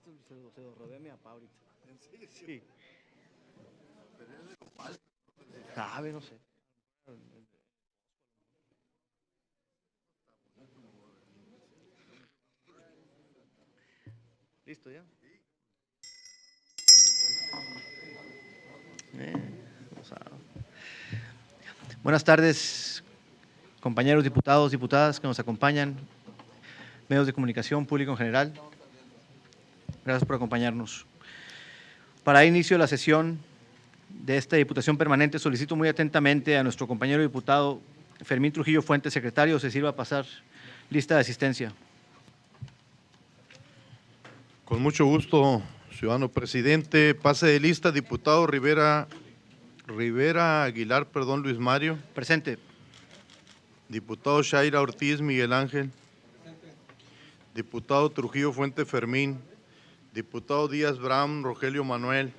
Esto se lo robé a mi papá ahorita. ¿En serio? Sí. Pero es de nopal. Sabe, no sé. ¿Listo ya? Rosado. Buenas tardes, compañeros diputados, diputadas que nos acompañan, medios de comunicación, público en general. Gracias por acompañarnos. Para dar inicio a la sesión de esta Diputación Permanente, solicito muy atentamente a nuestro compañero diputado Fermín Trujillo Fuentes, secretario, se sirva a pasar lista de asistencia. Con mucho gusto, ciudadano presidente. Pase de lista, diputado Rivera Aguilar, Luis Mario. Presente. Diputado Shaira Ortiz Miguel Ángel. Diputado Trujillo Fuente Fermín. Diputado Díaz Bram Rogelio Manuel.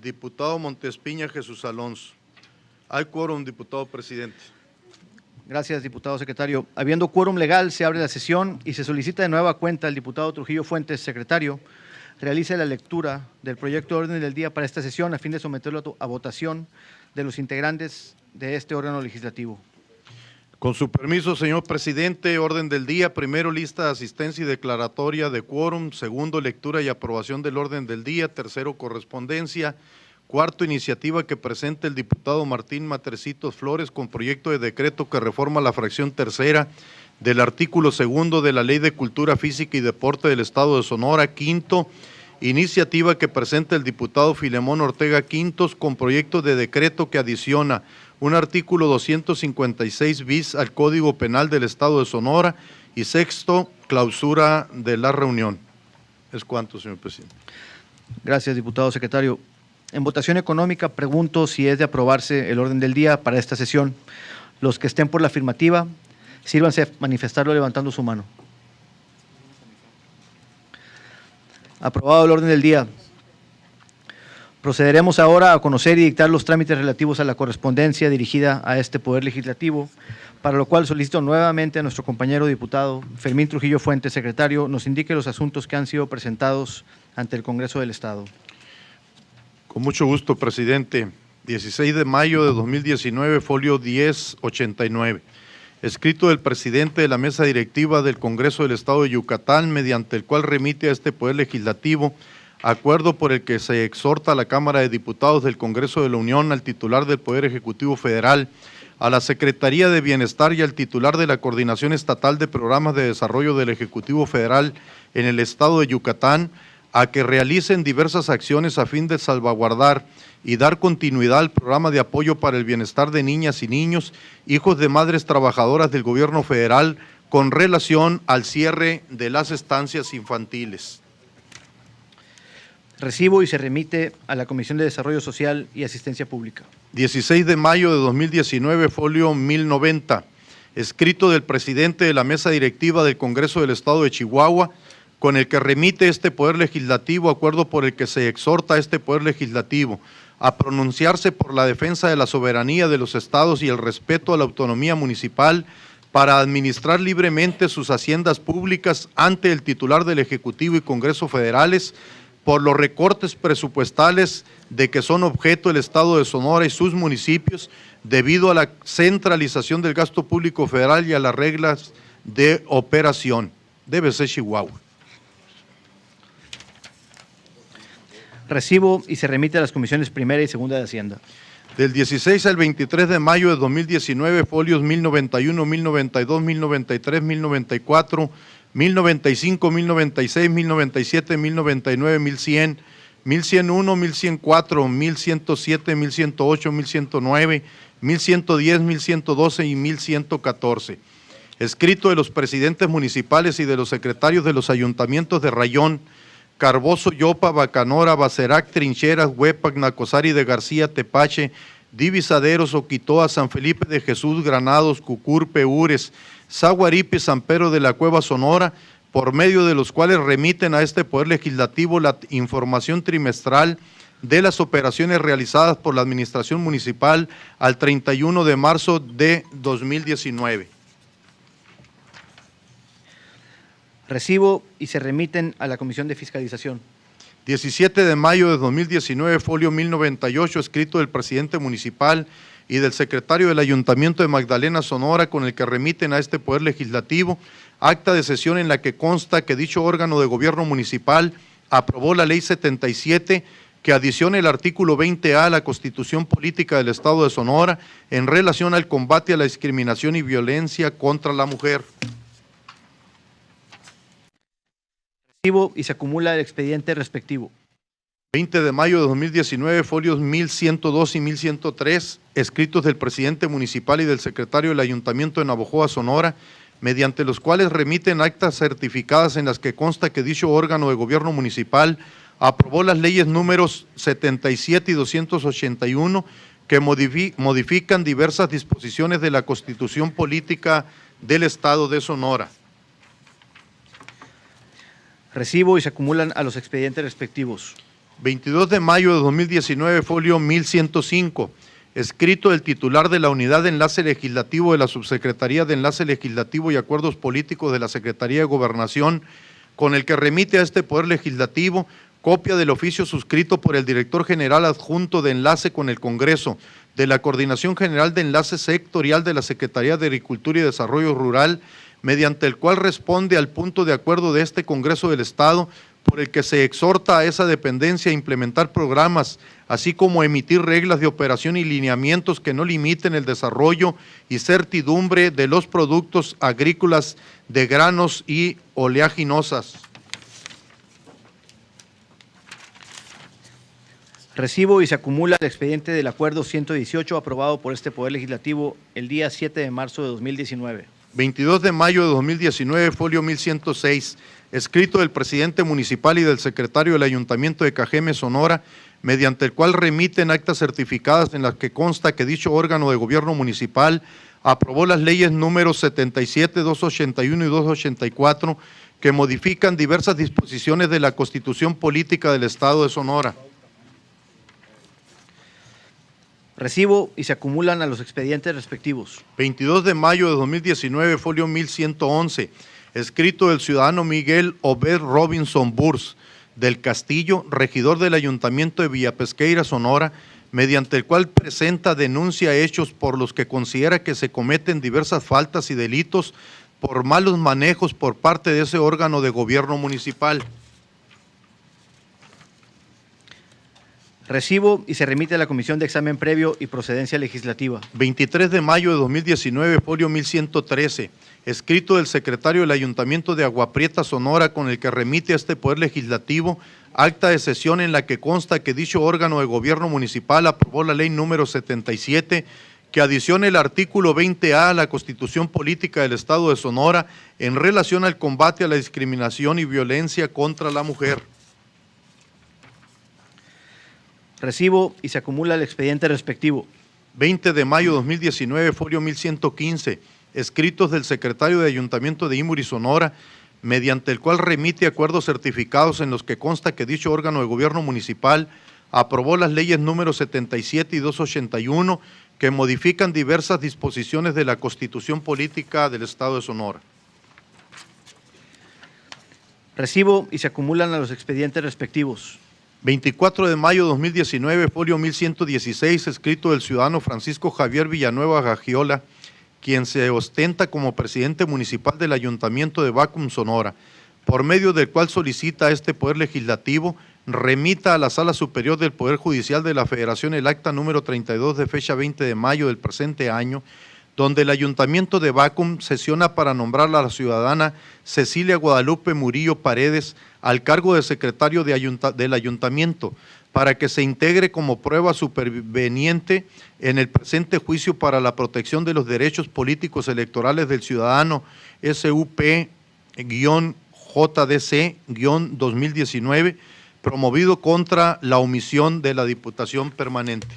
Diputado Montespiña Jesús Alonso. Hay quórum, diputado presidente. Gracias, diputado secretario. Habiendo quórum legal, se abre la sesión y se solicita de nueva cuenta al diputado Trujillo Fuentes, secretario, realice la lectura del proyecto de orden del día para esta sesión a fin de someterlo a votación de los integrantes de este órgano legislativo. Con su permiso, señor presidente, orden del día. Primero, lista de asistencia y declaratoria de quórum. Segundo, lectura y aprobación del orden del día. Tercero, correspondencia. Cuarto, iniciativa que presenta el diputado Martín Matrecitos Flores con proyecto de decreto que reforma la fracción tercera del artículo segundo de la Ley de Cultura Física y Deporte del Estado de Sonora. Quinto, iniciativa que presenta el diputado Filemón Ortega Quintos con proyecto de decreto que adiciona un artículo 256 bis al Código Penal del Estado de Sonora. Y sexto, clausura de la reunión. Es cuanto, señor presidente. Gracias, diputado secretario. En votación económica, pregunto si es de aprobarse el orden del día para esta sesión. Los que estén por la afirmativa, sírvanse a manifestarlo levantando su mano. Aprobado el orden del día. Procederemos ahora a conocer y dictar los trámites relativos a la correspondencia dirigida a este Poder Legislativo, para lo cual solicito nuevamente a nuestro compañero diputado Fermín Trujillo Fuentes, secretario, nos indique los asuntos que han sido presentados ante el Congreso del Estado. Con mucho gusto, presidente. 16 de mayo de 2019, folio 1089. Escrito del presidente de la mesa directiva del Congreso del Estado de Yucatán, mediante el cual remite a este Poder Legislativo acuerdo por el que se exhorta a la Cámara de Diputados del Congreso de la Unión, al titular del Poder Ejecutivo Federal, a la Secretaría de Bienestar y al titular de la Coordinación Estatal de Programas de Desarrollo del Ejecutivo Federal en el Estado de Yucatán, a que realicen diversas acciones a fin de salvaguardar y dar continuidad al programa de apoyo para el bienestar de niñas y niños, hijos de madres trabajadoras del gobierno federal, con relación al cierre de las estancias infantiles. Recibo y se remite a la Comisión de Desarrollo Social y Asistencia Pública. 16 de mayo de 2019, folio 1090. Escrito del presidente de la mesa directiva del Congreso del Estado de Chihuahua, con el que remite este Poder Legislativo, acuerdo por el que se exhorta a este Poder Legislativo a pronunciarse por la defensa de la soberanía de los estados y el respeto a la autonomía municipal para administrar libremente sus haciendas públicas ante el titular del Ejecutivo y Congreso federales por los recortes presupuestales de que son objeto el Estado de Sonora y sus municipios debido a la centralización del gasto público federal y a las reglas de operación. Debe ser Chihuahua. Recibo y se remite a las comisiones primera y segunda de Hacienda. Del 16 al 23 de mayo de 2019, folios 1091, 1092, 1093, 1094, 1095, 1096, 1097, 1099, 1100, 1101, 1104, 1107, 1108, 1109, 1110, 1112 y 1114. Escrito de los presidentes municipales y de los secretarios de los ayuntamientos de Rayón, Carbozo, Yopa, Bacanora, Bacerac, Trincheras, Huepac, Nacosari de García, Tepache, Divisaderos, Oquitoa, San Felipe de Jesús, Granados, Cucurpe, Ures, Zaguaripe, San Pedro de la Cueva, Sonora, por medio de los cuales remiten a este Poder Legislativo la información trimestral de las operaciones realizadas por la Administración Municipal al 31 de marzo de 2019. Recibo y se remiten a la Comisión de Fiscalización. 17 de mayo de 2019, folio 1098, escrito del presidente municipal y del secretario del Ayuntamiento de Magdalena, Sonora, con el que remiten a este Poder Legislativo acta de sesión en la que consta que dicho órgano de gobierno municipal aprobó la Ley 77 que adiciona el artículo 20A a la Constitución Política del Estado de Sonora en relación al combate a la discriminación y violencia contra la mujer. Recibo y se acumula el expediente respectivo. 20 de mayo de 2019, folios 1102 y 1103, escritos del presidente municipal y del secretario del Ayuntamiento de Navojoa, Sonora, mediante los cuales remiten actas certificadas en las que consta que dicho órgano de gobierno municipal aprobó las leyes números 77 y 281 que modifican diversas disposiciones de la Constitución Política del Estado de Sonora. Recibo y se acumulan a los expedientes respectivos. 22 de mayo de 2019, folio 1105, escrito del titular de la Unidad de Enlace Legislativo de la Subsecretaría de Enlace Legislativo y Acuerdos Políticos de la Secretaría de Gobernación, con el que remite a este Poder Legislativo copia del oficio suscrito por el Director General Adjunto de Enlace con el Congreso, de la Coordinación General de Enlace Sectorial de la Secretaría de Agricultura y Desarrollo Rural, mediante el cual responde al punto de acuerdo de este Congreso del Estado, por el que se exhorta a esa dependencia a implementar programas, así como a emitir reglas de operación y lineamientos que no limiten el desarrollo y certidumbre de los productos agrícolas de granos y oleaginosas. Recibo y se acumula el expediente del Acuerdo 118 aprobado por este Poder Legislativo el día 7 de marzo de 2019. 22 de mayo de 2019, folio 1106, escrito del presidente municipal y del secretario del Ayuntamiento de Cajeme, Sonora, mediante el cual remiten actas certificadas en las que consta que dicho órgano de gobierno municipal aprobó las leyes números 77, 281 y 284 que modifican diversas disposiciones de la Constitución Política del Estado de Sonora. Recibo y se acumulan a los expedientes respectivos. 22 de mayo de 2019, folio 1111, escrito del ciudadano Miguel Obed Robinson Burs del Castillo, regidor del Ayuntamiento de Villapesqueira, Sonora, mediante el cual presenta denuncia hechos por los que considera que se cometen diversas faltas y delitos por malos manejos por parte de ese órgano de gobierno municipal. Recibo y se remite a la Comisión de Examen Previo y Procedencia Legislativa. 23 de mayo de 2019, folio 1113, escrito del secretario del Ayuntamiento de Agua Prieta, Sonora, con el que remite a este Poder Legislativo acta de sesión en la que consta que dicho órgano de gobierno municipal aprobó la ley número 77 que adiciona el artículo 20A a la Constitución Política del Estado de Sonora en relación al combate a la discriminación y violencia contra la mujer. Recibo y se acumula el expediente respectivo. 20 de mayo de 2019, folio 1115, escritos del secretario de Ayuntamiento de Imuri, Sonora, mediante el cual remite acuerdos certificados en los que consta que dicho órgano de gobierno municipal aprobó las leyes números 77 y 281 que modifican diversas disposiciones de la Constitución Política del Estado de Sonora. Recibo y se acumulan a los expedientes respectivos. 24 de mayo de 2019, folio 1116, escrito del ciudadano Francisco Javier Villanueva Gagiola, quien se ostenta como presidente municipal del Ayuntamiento de Bacum, Sonora, por medio del cual solicita a este Poder Legislativo remita a la Sala Superior del Poder Judicial de la Federación el acta número 32 de fecha 20 de mayo del presente año, donde el Ayuntamiento de Bacum sesiona para nombrar a la ciudadana Cecilia Guadalupe Murillo Paredes al cargo de secretario del Ayuntamiento, para que se integre como prueba superveniente en el presente juicio para la protección de los derechos políticos electorales del ciudadano SUP-JDC-2019, promovido contra la omisión de la Diputación Permanente.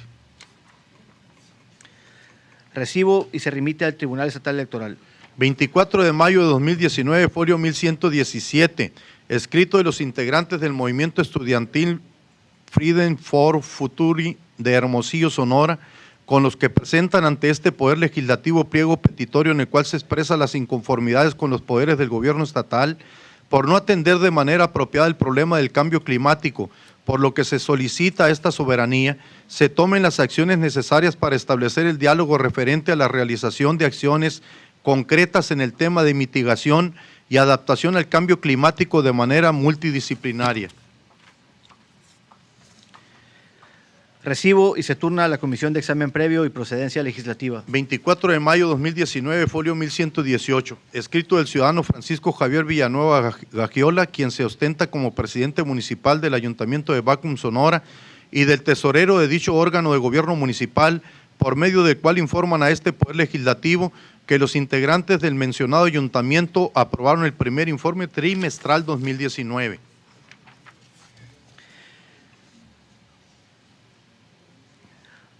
Recibo y se remite al Tribunal Estatal Electoral. 24 de mayo de 2019, folio 1117, escrito de los integrantes del movimiento estudiantil Freedom for Futuri de Hermosillo, Sonora, con los que presentan ante este Poder Legislativo pliego petitorio en el cual se expresan las inconformidades con los poderes del gobierno estatal por no atender de manera apropiada el problema del cambio climático, por lo que se solicita a esta soberanía se tomen las acciones necesarias para establecer el diálogo referente a la realización de acciones concretas en el tema de mitigación y adaptación al cambio climático de manera multidisciplinaria. Recibo y se turna a la Comisión de Examen Previo y Procedencia Legislativa. 24 de mayo de 2019, folio 1118, escrito del ciudadano Francisco Javier Villanueva Gagiola, quien se ostenta como presidente municipal del Ayuntamiento de Bacum, Sonora, y del tesorero de dicho órgano de gobierno municipal, por medio del cual informan a este Poder Legislativo que los integrantes del mencionado ayuntamiento aprobaron el primer informe trimestral 2019.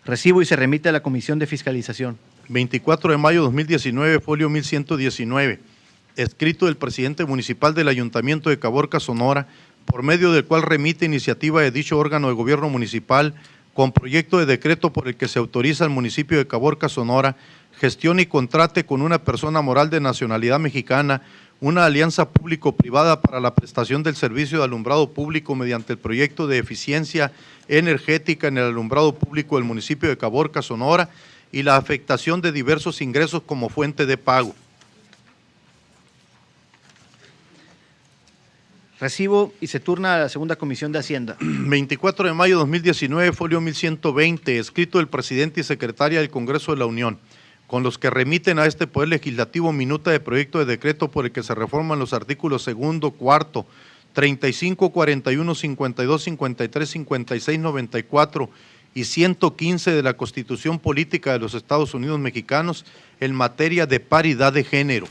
Recibo y se remite a la Comisión de Fiscalización. 24 de mayo de 2019, folio 1119, escrito del presidente municipal del Ayuntamiento de Caborca, Sonora, por medio del cual remite iniciativa de dicho órgano de gobierno municipal con proyecto de decreto por el que se autoriza al municipio de Caborca, Sonora, gestione y contrate con una persona moral de nacionalidad mexicana una alianza público-privada para la prestación del servicio de alumbrado público mediante el proyecto de eficiencia energética en el alumbrado público del municipio de Caborca, Sonora, y la afectación de diversos ingresos como fuente de pago. Recibo y se turna a la Segunda Comisión de Hacienda. 24 de mayo de 2019, folio 1120, escrito del presidente y secretaria del Congreso de la Unión, con los que remiten a este Poder Legislativo minuta de proyecto de decreto por el que se reforman los artículos 2, 4, 35, 41, 52, 53, 56, 94 y 115 de la Constitución Política de los Estados Unidos Mexicanos en materia de paridad de género.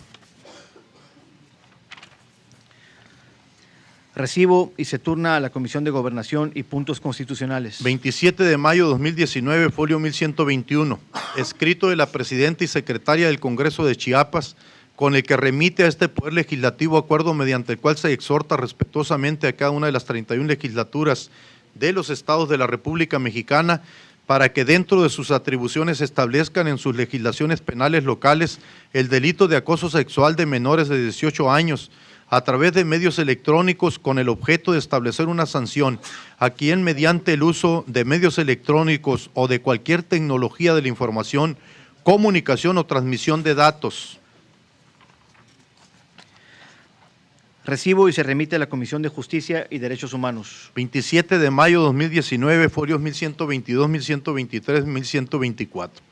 Recibo y se turna a la Comisión de Gobernación y Puntos Constitucionales. 27 de mayo de 2019, folio 1121, escrito de la presidenta y secretaria del Congreso de Chiapas, con el que remite a este Poder Legislativo acuerdo mediante el cual se exhorta respetuosamente a cada una de las 31 legislaturas de los estados de la República Mexicana para que dentro de sus atribuciones establezcan en sus legislaciones penales locales el delito de acoso sexual de menores de 18 años, a través de medios electrónicos con el objeto de establecer una sanción a quien mediante el uso de medios electrónicos o de cualquier tecnología de la información, comunicación o transmisión de datos. Recibo y se remite a la Comisión de Justicia y Derechos Humanos. 27 de mayo de 2019, folios 1122, 1123, 1124.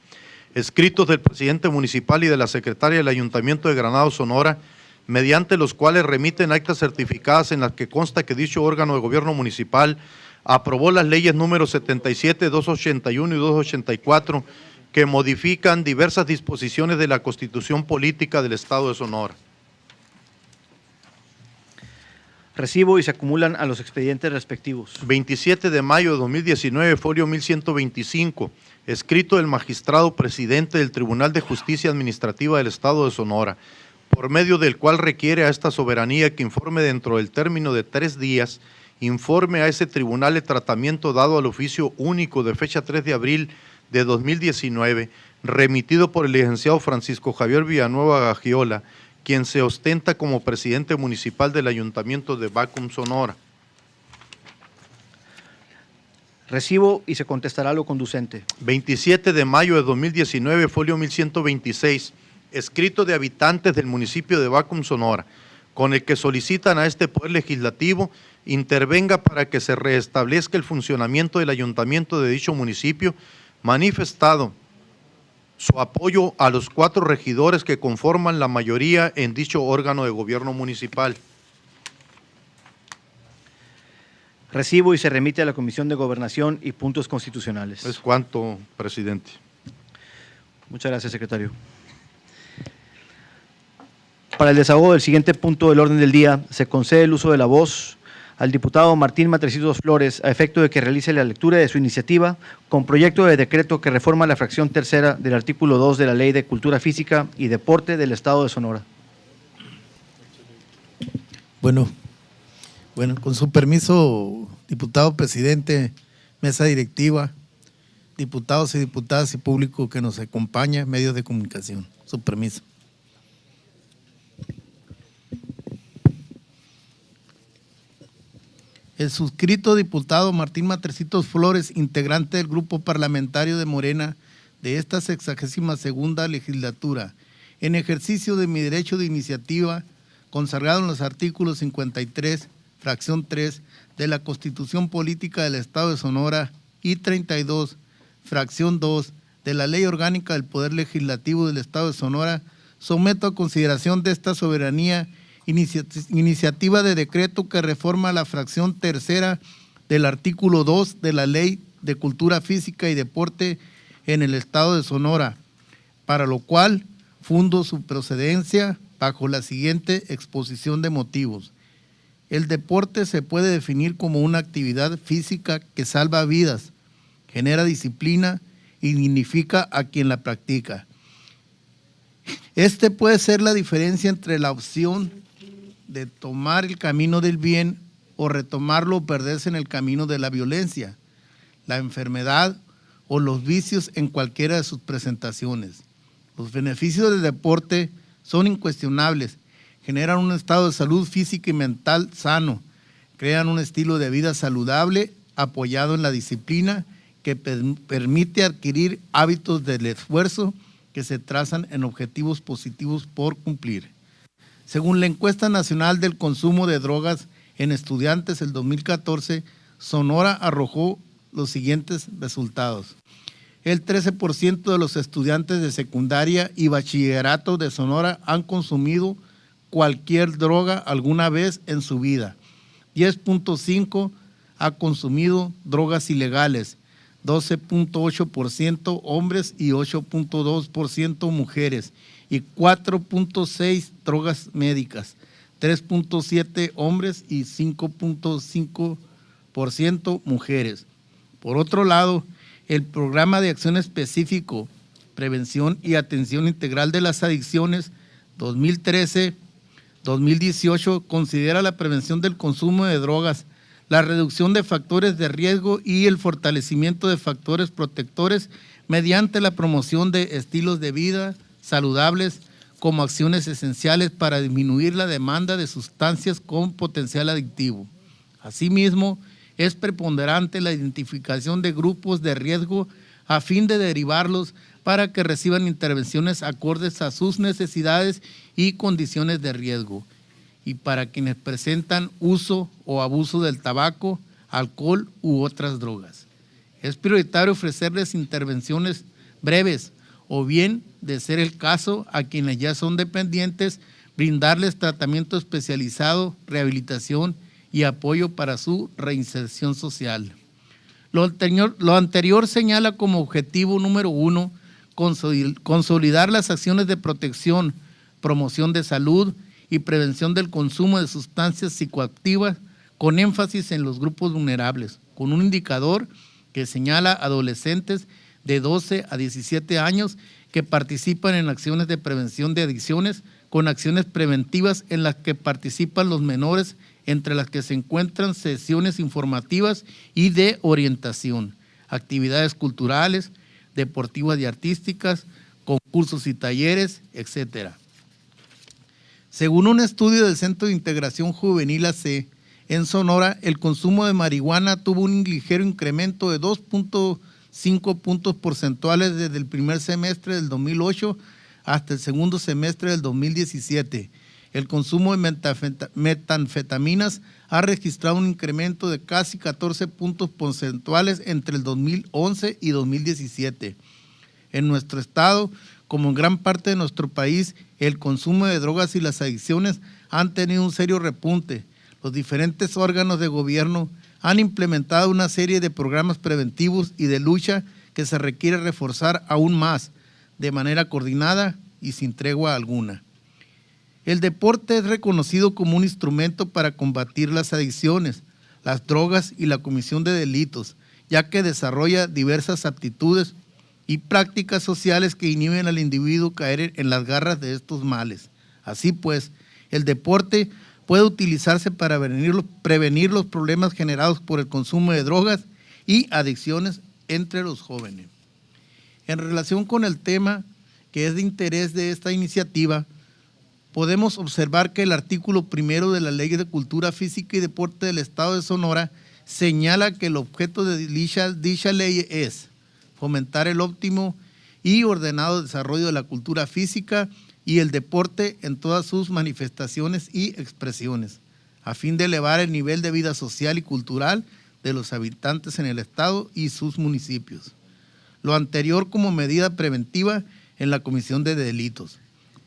Escritos del presidente municipal y de la secretaria del Ayuntamiento de Granado, Sonora, mediante los cuales remiten actas certificadas en las que consta que dicho órgano de gobierno municipal aprobó las leyes número 77, 281 y 284 que modifican diversas disposiciones de la Constitución Política del Estado de Sonora. Recibo y se acumulan a los expedientes respectivos. 27 de mayo de 2019, folio 1125, escrito del magistrado presidente del Tribunal de Justicia Administrativa del Estado de Sonora, por medio del cual requiere a esta soberanía que informe dentro del término de 3 días, informe a ese tribunal el tratamiento dado al oficio único de fecha 3 de abril de 2019, remitido por el licenciado Francisco Javier Villanueva Gagiola, quien se ostenta como presidente municipal del Ayuntamiento de Bacum, Sonora. Recibo y se contestará lo conducente. 27 de mayo de 2019, folio 1126, escrito de habitantes del municipio de Bacum, Sonora, con el que solicitan a este Poder Legislativo intervenga para que se restablezca el funcionamiento del ayuntamiento de dicho municipio, manifestado su apoyo a los 4 regidores que conforman la mayoría en dicho órgano de gobierno municipal. Recibo y se remite a la Comisión de Gobernación y Puntos Constitucionales. Es cuanto, presidente. Muchas gracias, secretario. Para el desahogo del siguiente punto del orden del día, se concede el uso de la voz al diputado Martín Matrecitos Flores a efecto de que realice la lectura de su iniciativa con proyecto de decreto que reforma la fracción tercera del artículo 2 de la Ley de Cultura Física y Deporte del Estado de Sonora. Bueno, con su permiso, diputado presidente, mesa directiva, diputados y diputadas y público que nos acompaña, medios de comunicación, su permiso. El suscrito diputado Martín Matrecitos Flores, integrante del grupo parlamentario de Morena de esta 62ª legislatura, en ejercicio de mi derecho de iniciativa, consagrado en los artículos 53, fracción 3, de la Constitución Política del Estado de Sonora y 32, fracción 2, de la Ley Orgánica del Poder Legislativo del Estado de Sonora, someto a consideración de esta soberanía iniciativa de decreto que reforma la fracción tercera del artículo 2 de la Ley de Cultura Física y Deporte en el Estado de Sonora, para lo cual fundo su procedencia bajo la siguiente exposición de motivos. El deporte se puede definir como una actividad física que salva vidas, genera disciplina y dignifica a quien la practica. Este puede ser la diferencia entre la opción de tomar el camino del bien o retomarlo o perderse en el camino de la violencia, la enfermedad o los vicios en cualquiera de sus presentaciones. Los beneficios del deporte son incuestionables, generan un estado de salud física y mental sano, crean un estilo de vida saludable apoyado en la disciplina que permite adquirir hábitos del esfuerzo que se trazan en objetivos positivos por cumplir. Según la encuesta nacional del consumo de drogas en estudiantes el 2014, Sonora arrojó los siguientes resultados. El 13% de los estudiantes de secundaria y bachillerato de Sonora han consumido cualquier droga alguna vez en su vida. 10.5% ha consumido drogas ilegales, 12.8% hombres y 8.2% mujeres, y 4.6% drogas médicas, 3.7% hombres y 5.5% mujeres. Por otro lado, el Programa de Acción Específico, Prevención y Atención Integral de las Adicciones 2013-2018 considera la prevención del consumo de drogas, la reducción de factores de riesgo y el fortalecimiento de factores protectores mediante la promoción de estilos de vida saludables como acciones esenciales para disminuir la demanda de sustancias con potencial adictivo. Asimismo, es preponderante la identificación de grupos de riesgo a fin de derivarlos para que reciban intervenciones acordes a sus necesidades y condiciones de riesgo, y para quienes presentan uso o abuso del tabaco, alcohol u otras drogas. Es prioritario ofrecerles intervenciones breves o bien, de ser el caso, a quienes ya son dependientes, brindarles tratamiento especializado, rehabilitación y apoyo para su reinserción social. Lo anterior señala como objetivo número 1, consolidar las acciones de protección, promoción de salud y prevención del consumo de sustancias psicoactivas con énfasis en los grupos vulnerables, con un indicador que señala adolescentes de 12 a 17 años que participan en acciones de prevención de adicciones, con acciones preventivas en las que participan los menores, entre las que se encuentran sesiones informativas y de orientación, actividades culturales, deportivas y artísticas, concursos y talleres, etc. Según un estudio del Centro de Integración Juvenil AC, en Sonora, el consumo de marihuana tuvo un ligero incremento de 2.5 puntos porcentuales desde el primer semestre del 2008 hasta el segundo semestre del 2017. El consumo de metanfetaminas ha registrado un incremento de casi 14 puntos porcentuales entre el 2011 y 2017. En nuestro estado, como en gran parte de nuestro país, el consumo de drogas y las adicciones han tenido un serio repunte. Los diferentes órganos de gobierno han implementado una serie de programas preventivos y de lucha que se requiere reforzar aún más, de manera coordinada y sin tregua alguna. El deporte es reconocido como un instrumento para combatir las adicciones, las drogas y la comisión de delitos, ya que desarrolla diversas aptitudes y prácticas sociales que inhiben al individuo caer en las garras de estos males. Así pues, el deporte puede utilizarse para prevenir los problemas generados por el consumo de drogas y adicciones entre los jóvenes. En relación con el tema que es de interés de esta iniciativa, podemos observar que el artículo 1 de la Ley de Cultura Física y Deporte del Estado de Sonora señala que el objeto de dicha ley es fomentar el óptimo y ordenado desarrollo de la cultura física y el deporte en todas sus manifestaciones y expresiones, a fin de elevar el nivel de vida social y cultural de los habitantes en el Estado y sus municipios. Lo anterior como medida preventiva en la comisión de delitos,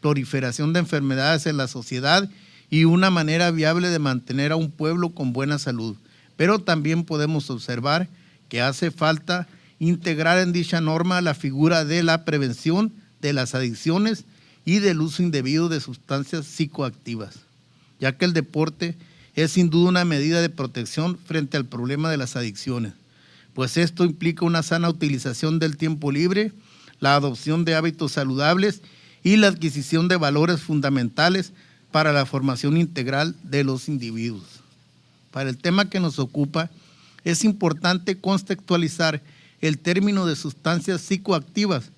proliferación de enfermedades en la sociedad y una manera viable de mantener a un pueblo con buena salud. Pero también podemos observar que hace falta integrar en dicha norma la figura de la prevención de las adicciones y del uso indebido de sustancias psicoactivas, ya que el deporte es sin duda una medida de protección frente al problema de las adicciones, pues esto implica una sana utilización del tiempo libre, la adopción de hábitos saludables y la adquisición de valores fundamentales para la formación integral de los individuos. Para el tema que nos ocupa, es importante contextualizar el término de sustancias psicoactivas,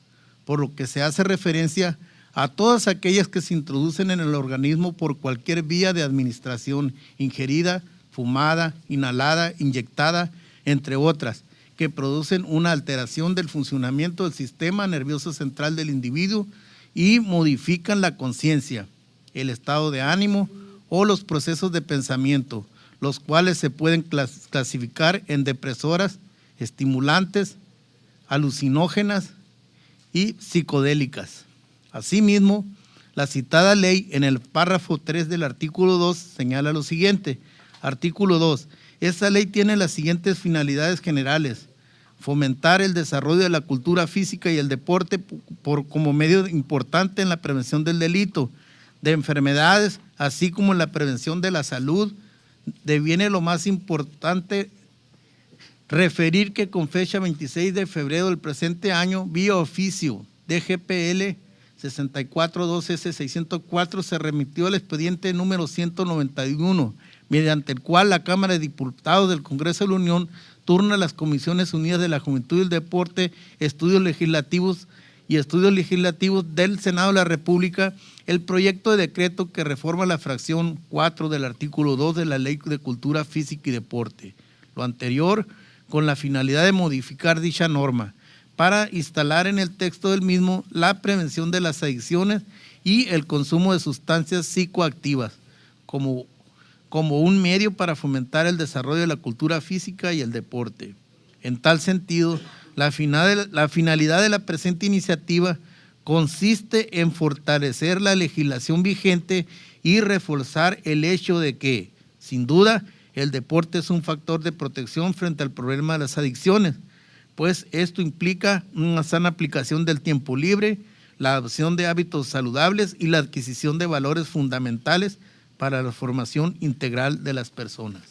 por lo que se hace referencia a todas aquellas que se introducen en el organismo por cualquier vía de administración, ingerida, fumada, inhalada, inyectada, entre otras, que producen una alteración del funcionamiento del sistema nervioso central del individuo y modifican la conciencia, el estado de ánimo o los procesos de pensamiento, los cuales se pueden clasificar en depresoras, estimulantes, alucinógenas y psicodélicas. Asimismo, la citada ley en el párrafo 3 del artículo 2 señala lo siguiente. Artículo 2. Esta ley tiene las siguientes finalidades generales: fomentar el desarrollo de la cultura física y el deporte como medio importante en la prevención del delito, de enfermedades, así como en la prevención de la salud. Deviene lo más importante referir que con fecha 26 de febrero del presente año, vía oficio DGPL 64-2S-604, se remitió el expediente número 191, mediante el cual la Cámara de Diputados del Congreso de la Unión turna a las Comisiones Unidas de la Juventud y el Deporte, estudios legislativos del Senado de la República, el proyecto de decreto que reforma la fracción 4 del artículo 2 de la Ley de Cultura Física y Deporte. Lo anterior con la finalidad de modificar dicha norma para instalar en el texto del mismo la prevención de las adicciones y el consumo de sustancias psicoactivas como un medio para fomentar el desarrollo de la cultura física y el deporte. En tal sentido, la finalidad de la presente iniciativa consiste en fortalecer la legislación vigente y reforzar el hecho de que, sin duda, el deporte es un factor de protección frente al problema de las adicciones, pues esto implica una sana aplicación del tiempo libre, la adopción de hábitos saludables y la adquisición de valores fundamentales para la formación integral de las personas.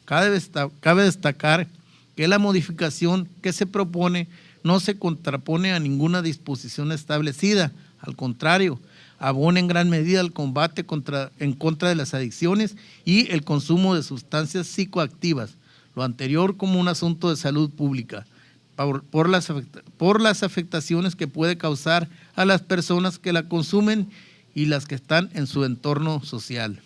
Cabe destacar que la modificación que se propone no se contrapone a ninguna disposición establecida, al contrario, abona en gran medida el combate en contra de las adicciones y el consumo de sustancias psicoactivas, lo anterior como un asunto de salud pública, por las afectaciones que puede causar a las personas que la consumen y las que están en su entorno social.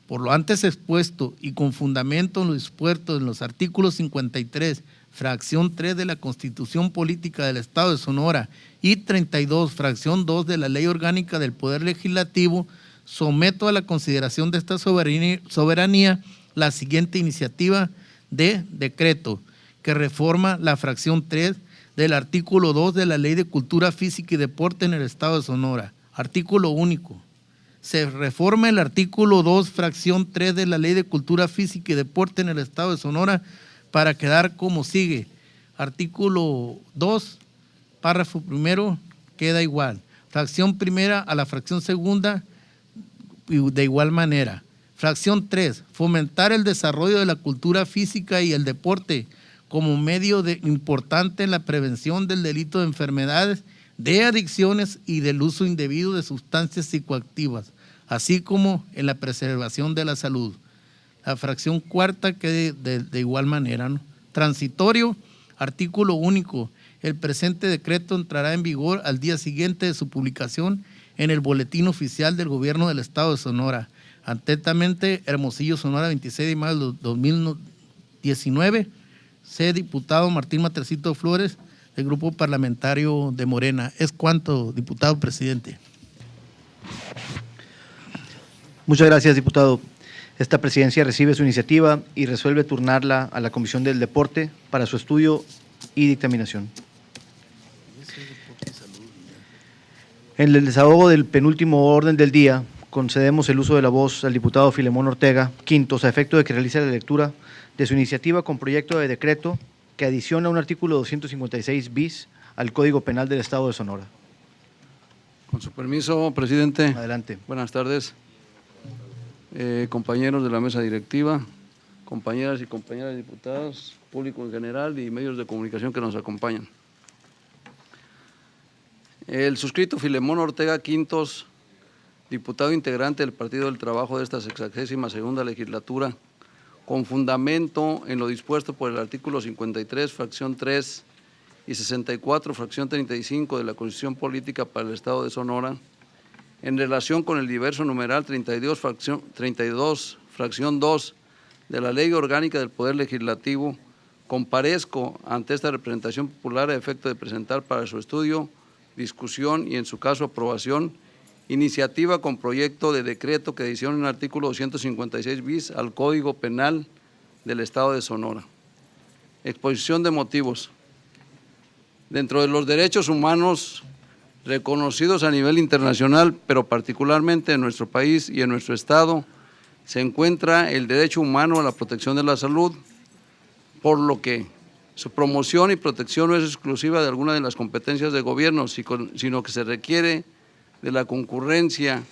Por lo antes expuesto y con fundamento en lo dispuesto en los artículos 53, fracción 3 de la Constitución Política del Estado de Sonora y 32, fracción 2 de la Ley Orgánica del Poder Legislativo, someto a la consideración de esta soberanía la siguiente iniciativa de decreto que reforma la fracción 3 del artículo 2 de la Ley de Cultura Física y Deporte en el Estado de Sonora. Artículo único. Se reforma el artículo 2, fracción 3 de la Ley de Cultura Física y Deporte en el Estado de Sonora para quedar como sigue. Artículo 2, párrafo primero, queda igual. Fracción primera a la fracción segunda, de igual manera. Fracción 3, fomentar el desarrollo de la cultura física y el deporte como medio importante en la prevención del delito de enfermedades, de adicciones y del uso indebido de sustancias psicoactivas, así como en la preservación de la salud. La fracción cuarta quede de igual manera, ¿no? Transitorio, artículo único. El presente decreto entrará en vigor al día siguiente de su publicación en el Boletín Oficial del Gobierno del Estado de Sonora. Atentamente, Hermosillo, Sonora, 26 de mayo de 2019. Sé diputado Martín Matrecito Flores, del Grupo Parlamentario de Morena. Es cuanto, diputado presidente. Muchas gracias, diputado. Esta presidencia recibe su iniciativa y resuelve turnarla a la Comisión del Deporte para su estudio y dictaminación. En el desahogo del penúltimo orden del día, concedemos el uso de la voz al diputado Filemón Ortega Quintos a efecto de que realice la lectura de su iniciativa con proyecto de decreto que adiciona un artículo 256 bis al Código Penal del Estado de Sonora. Con su permiso, presidente. Adelante. Buenas tardes, compañeros de la mesa directiva, compañeras y compañeros diputados, público en general y medios de comunicación que nos acompañan. El suscrito Filemón Ortega Quintos, diputado integrante del Partido del Trabajo de esta 62ª legislatura, con fundamento en lo dispuesto por el artículo 53, fracción 3 y 64, fracción 35 de la Constitución Política para el Estado de Sonora, en relación con el diverso numeral 32, fracción 2 de la Ley Orgánica del Poder Legislativo, comparezco ante esta representación popular a efecto de presentar para su estudio, discusión y en su caso aprobación, iniciativa con proyecto de decreto que adiciona un artículo 256 bis al Código Penal del Estado de Sonora. Exposición de motivos. Dentro de los derechos humanos reconocidos a nivel internacional, pero particularmente en nuestro país y en nuestro Estado, se encuentra el derecho humano a la protección de la salud, por lo que su promoción y protección no es exclusiva de alguna de las competencias de gobierno, sino que se requiere de la concurrencia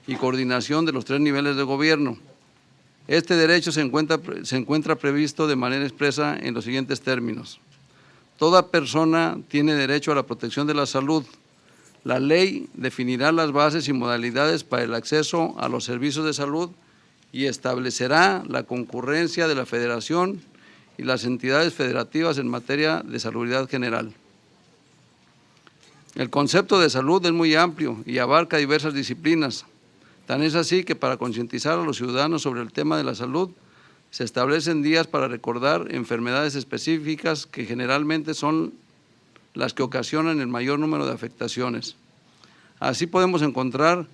y coordinación de los 3 niveles de gobierno. Este derecho se encuentra previsto de manera expresa en los siguientes términos. Toda persona tiene derecho a la protección de la salud. La ley definirá las bases y modalidades para el acceso a los servicios de salud y establecerá la concurrencia de la Federación y las entidades federativas en materia de salubridad general. El concepto de salud es muy amplio y abarca diversas disciplinas. Tan es así que para concientizar a los ciudadanos sobre el tema de la salud, se establecen días para recordar enfermedades específicas que generalmente son las que ocasionan el mayor número de afectaciones. Así podemos encontrar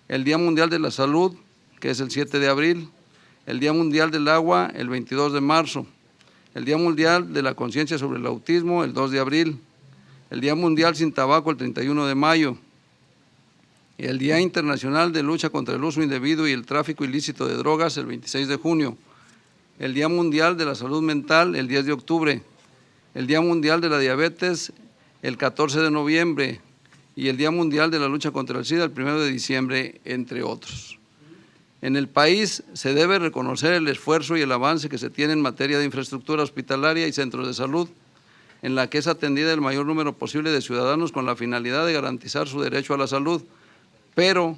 el Día Mundial de la Salud, que es el 7 de abril, el Día Mundial del Agua, el 22 de marzo, el Día Mundial de la Conciencia sobre el Autismo, el 2 de abril, el Día Mundial sin Tabaco, el 31 de mayo, el Día Internacional de Lucha contra el Uso Indebido y el Tráfico Ilícito de Drogas, el 26 de junio, el Día Mundial de la Salud Mental, el 10 de octubre, el Día Mundial de la Diabetes, el 14 de noviembre, y el Día Mundial de la Lucha contra el SIDA, el 1 de diciembre, entre otros. En el país se debe reconocer el esfuerzo y el avance que se tiene en materia de infraestructura hospitalaria y centros de salud, en la que es atendida el mayor número posible de ciudadanos con la finalidad de garantizar su derecho a la salud, pero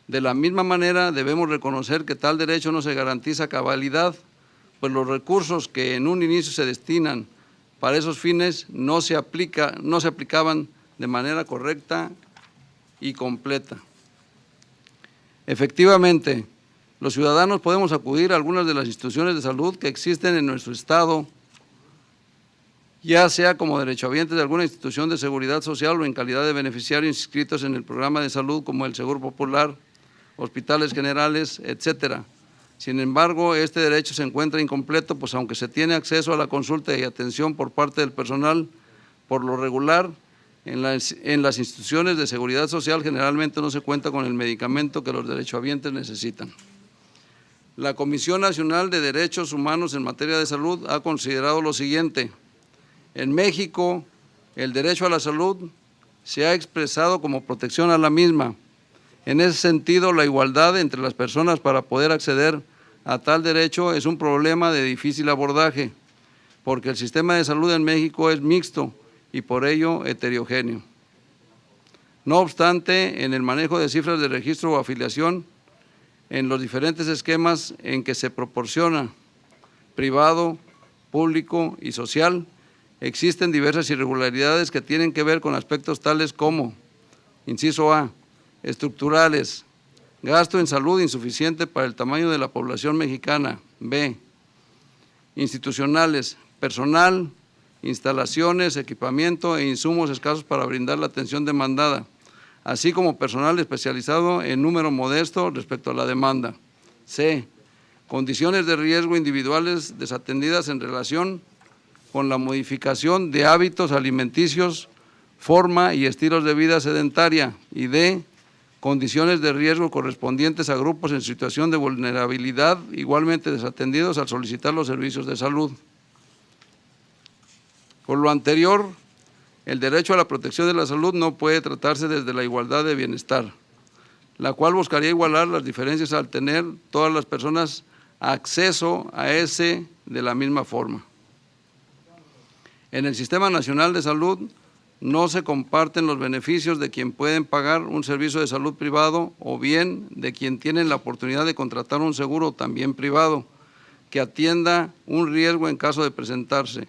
de la misma manera debemos reconocer que tal derecho no se garantiza a cabalidad, pues los recursos que en un inicio se destinan para esos fines no se aplicaban de manera correcta y completa. Efectivamente, los ciudadanos podemos acudir a algunas de las instituciones de salud que existen en nuestro Estado, ya sea como derechohabientes de alguna institución de seguridad social o en calidad de beneficiarios inscritos en el programa de salud como el Seguro Popular, hospitales generales, etcétera. Sin embargo, este derecho se encuentra incompleto, pues aunque se tiene acceso a la consulta y atención por parte del personal, por lo regular, en las instituciones de seguridad social generalmente no se cuenta con el medicamento que los derechohabientes necesitan. La Comisión Nacional de Derechos Humanos en materia de salud ha considerado lo siguiente: en México, el derecho a la salud se ha expresado como protección a la misma. En ese sentido, la igualdad entre las personas para poder acceder a tal derecho es un problema de difícil abordaje, porque el sistema de salud en México es mixto y por ello heterogéneo. No obstante, en el manejo de cifras de registro o afiliación, en los diferentes esquemas en que se proporciona, privado, público y social, existen diversas irregularidades que tienen que ver con aspectos tales como, inciso A, Estructurales, gasto en salud insuficiente para el tamaño de la población mexicana. B. Institucionales, personal, instalaciones, equipamiento e insumos escasos para brindar la atención demandada, así como personal especializado en número modesto respecto a la demanda. C. Condiciones de riesgo individuales desatendidas en relación con la modificación de hábitos alimenticios, forma y estilos de vida sedentaria. Y D. Condiciones de riesgo correspondientes a grupos en situación de vulnerabilidad igualmente desatendidos al solicitar los servicios de salud. Por lo anterior, el derecho a la protección de la salud no puede tratarse desde la igualdad de bienestar, la cual buscaría igualar las diferencias al tener todas las personas acceso a ese de la misma forma. En el Sistema Nacional de Salud no se comparten los beneficios de quien pueden pagar un servicio de salud privado o bien de quien tienen la oportunidad de contratar un seguro también privado que atienda un riesgo en caso de presentarse,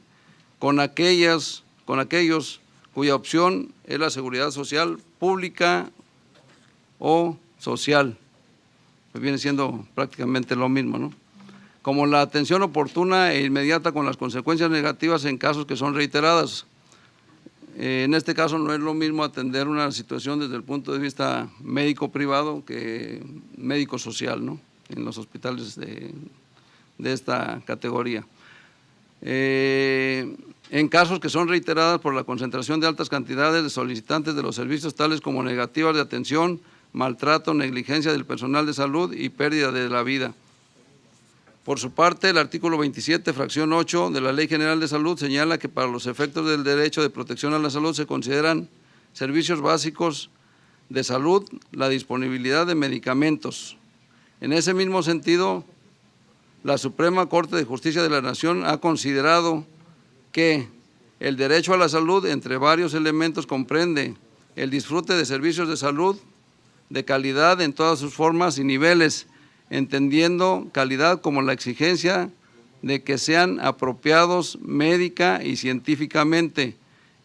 con aquellos cuya opción es la seguridad social pública o social, pues viene siendo prácticamente lo mismo, ¿no? Como la atención oportuna e inmediata con las consecuencias negativas en casos que son reiteradas. En este caso no es lo mismo atender una situación desde el punto de vista médico privado que médico social, ¿no? En los hospitales de esta categoría. En casos que son reiteradas por la concentración de altas cantidades de solicitantes de los servicios, tales como negativas de atención, maltrato, negligencia del personal de salud y pérdida de la vida. Por su parte, el artículo 27, fracción 8 de la Ley General de Salud señala que para los efectos del derecho de protección a la salud se consideran servicios básicos de salud la disponibilidad de medicamentos. En ese mismo sentido, la Suprema Corte de Justicia de la Nación ha considerado que el derecho a la salud, entre varios elementos, comprende el disfrute de servicios de salud de calidad en todas sus formas y niveles, entendiendo calidad como la exigencia de que sean apropiados médica y científicamente.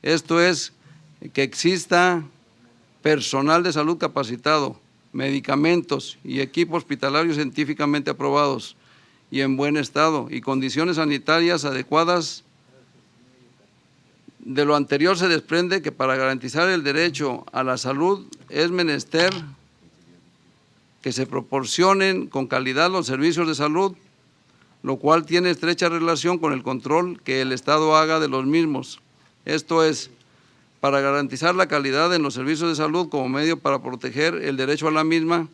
Esto es, que exista personal de salud capacitado, medicamentos y equipo hospitalario científicamente aprobados y en buen estado y condiciones sanitarias adecuadas. De lo anterior se desprende que para garantizar el derecho a la salud es menester que se proporcionen con calidad los servicios de salud, lo cual tiene estrecha relación con el control que el Estado haga de los mismos. Esto es, para garantizar la calidad en los servicios de salud como medio para proteger el derecho a la misma,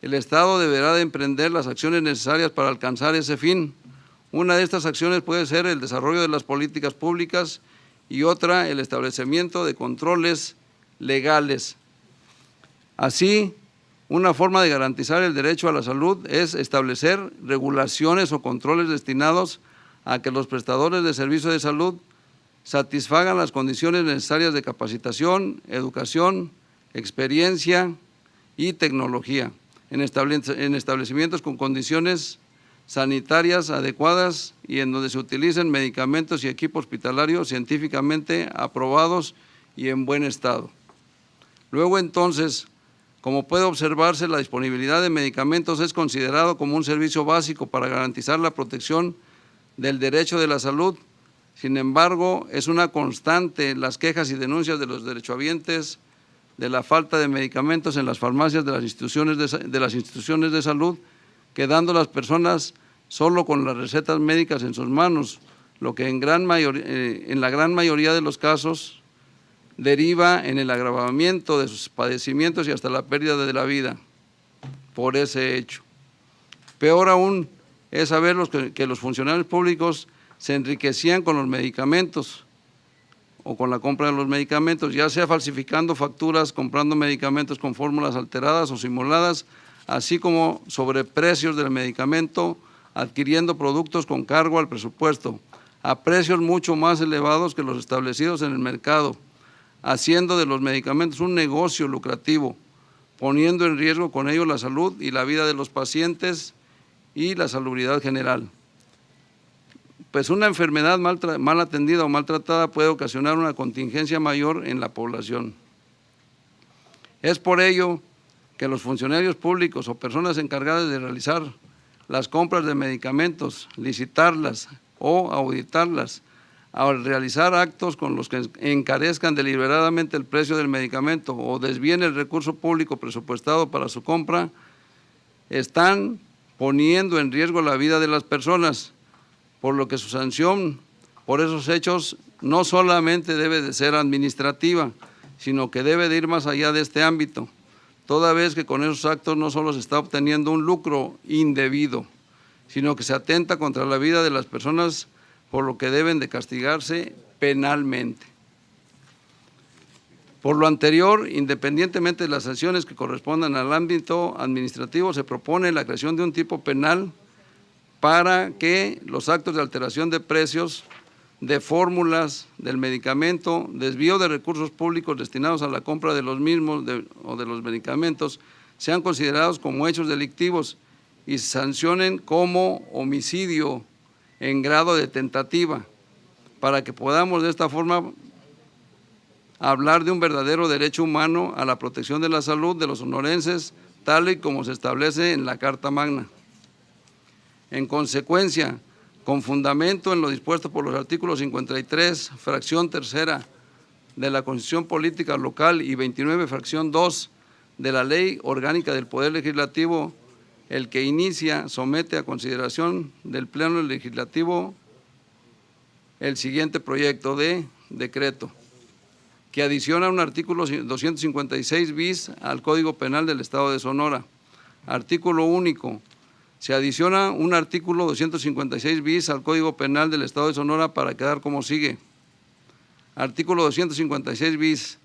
el Estado deberá de emprender las acciones necesarias para alcanzar ese fin. Una de estas acciones puede ser el desarrollo de las políticas públicas y otra, el establecimiento de controles legales. Así, una forma de garantizar el derecho a la salud es establecer regulaciones o controles destinados a que los prestadores de servicios de salud satisfagan las condiciones necesarias de capacitación, educación, experiencia y tecnología en establecimientos con condiciones sanitarias adecuadas y en donde se utilicen medicamentos y equipo hospitalario científicamente aprobados y en buen estado. Luego entonces, como puede observarse, la disponibilidad de medicamentos es considerado como un servicio básico para garantizar la protección del derecho de la salud. Sin embargo, es una constante las quejas y denuncias de los derechohabientes de la falta de medicamentos en las farmacias de las instituciones de salud, quedando las personas solo con las recetas médicas en sus manos, lo que en la gran mayoría de los casos deriva en el agravamiento de sus padecimientos y hasta la pérdida de la vida por ese hecho. Peor aún es saber que los funcionarios públicos se enriquecían con los medicamentos o con la compra de los medicamentos, ya sea falsificando facturas, comprando medicamentos con fórmulas alteradas o simuladas, así como sobreprecios del medicamento, adquiriendo productos con cargo al presupuesto, a precios mucho más elevados que los establecidos en el mercado, haciendo de los medicamentos un negocio lucrativo, poniendo en riesgo con ello la salud y la vida de los pacientes y la salubridad general. Pues una enfermedad mal atendida o maltratada puede ocasionar una contingencia mayor en la población. Es por ello que los funcionarios públicos o personas encargadas de realizar las compras de medicamentos, licitarlas o auditarlas, al realizar actos con los que encarezcan deliberadamente el precio del medicamento o desvíen el recurso público presupuestado para su compra, están poniendo en riesgo la vida de las personas, por lo que su sanción por esos hechos no solamente debe de ser administrativa, sino que debe de ir más allá de este ámbito, toda vez que con esos actos no solo se está obteniendo un lucro indebido, sino que se atenta contra la vida de las personas, por lo que deben de castigarse penalmente. Por lo anterior, independientemente de las sanciones que correspondan al ámbito administrativo, se propone la creación de un tipo penal para que los actos de alteración de precios, de fórmulas del medicamento, desvío de recursos públicos destinados a la compra de los mismos o de los medicamentos, sean considerados como hechos delictivos y se sancionen como homicidio en grado de tentativa, para que podamos de esta forma hablar de un verdadero derecho humano a la protección de la salud de los sonorenses, tal y como se establece en la Carta Magna. En consecuencia, con fundamento en lo dispuesto por los artículos 53, fracción tercera de la Constitución Política Local y 29, fracción 2 de la Ley Orgánica del Poder Legislativo, el que inicia somete a consideración del Pleno Legislativo el siguiente proyecto de decreto, que adiciona un artículo 256 bis al Código Penal del Estado de Sonora. Artículo único. Se adiciona un artículo 256 bis al Código Penal del Estado de Sonora para quedar como sigue. Artículo 256 bis.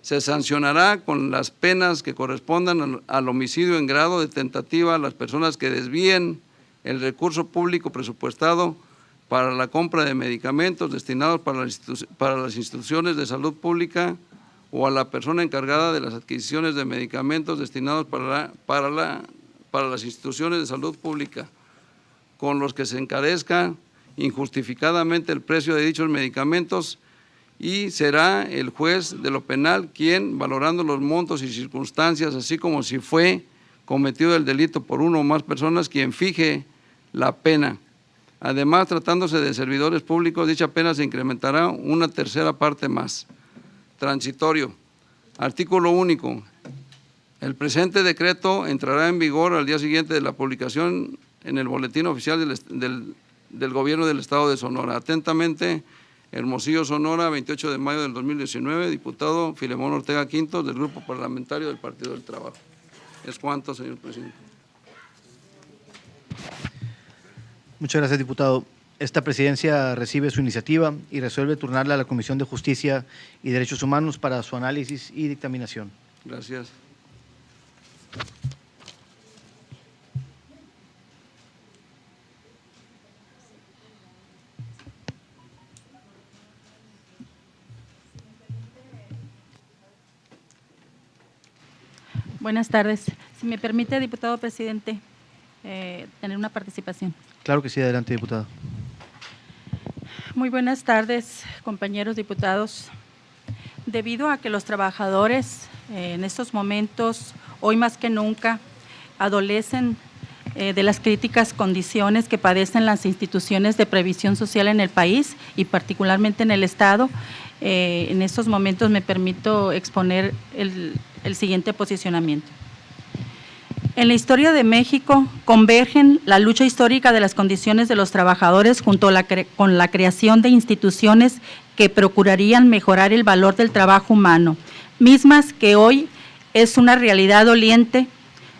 Se sancionará con las penas que correspondan al homicidio en grado de tentativa a las personas que desvíen el recurso público presupuestado para la compra de medicamentos destinados para las instituciones de salud pública o a la persona encargada de las adquisiciones de medicamentos destinados para las instituciones de salud pública, con los que se encarezca injustificadamente el precio de dichos medicamentos, y será el juez de lo penal quien, valorando los montos y circunstancias, así como si fue cometido el delito por una o más personas, quien fije la pena. Además, tratándose de servidores públicos, dicha pena se incrementará una tercera parte más. Transitorio. Artículo único. El presente decreto entrará en vigor al día siguiente de la publicación en el Boletín Oficial del Gobierno del Estado de Sonora. Atentamente, Hermosillo, Sonora, 28 de mayo del 2019, diputado Filemón Ortega Quintos, del Grupo Parlamentario del Partido del Trabajo. Es cuanto, señor presidente. Muchas gracias, diputado. Esta presidencia recibe su iniciativa y resuelve turnarla a la Comisión de Justicia y Derechos Humanos para su análisis y dictaminación. Gracias. Buenas tardes. Si me permite, diputado presidente, tener una participación. Claro que sí, adelante, diputado. Muy buenas tardes, compañeros diputados. Debido a que los trabajadores en estos momentos, hoy más que nunca, adolecen de las críticas condiciones que padecen las instituciones de previsión social en el país y particularmente en el Estado, en estos momentos me permito exponer el siguiente posicionamiento. En la historia de México convergen la lucha histórica de las condiciones de los trabajadores junto con la creación de instituciones que procurarían mejorar el valor del trabajo humano, mismas que hoy es una realidad doliente.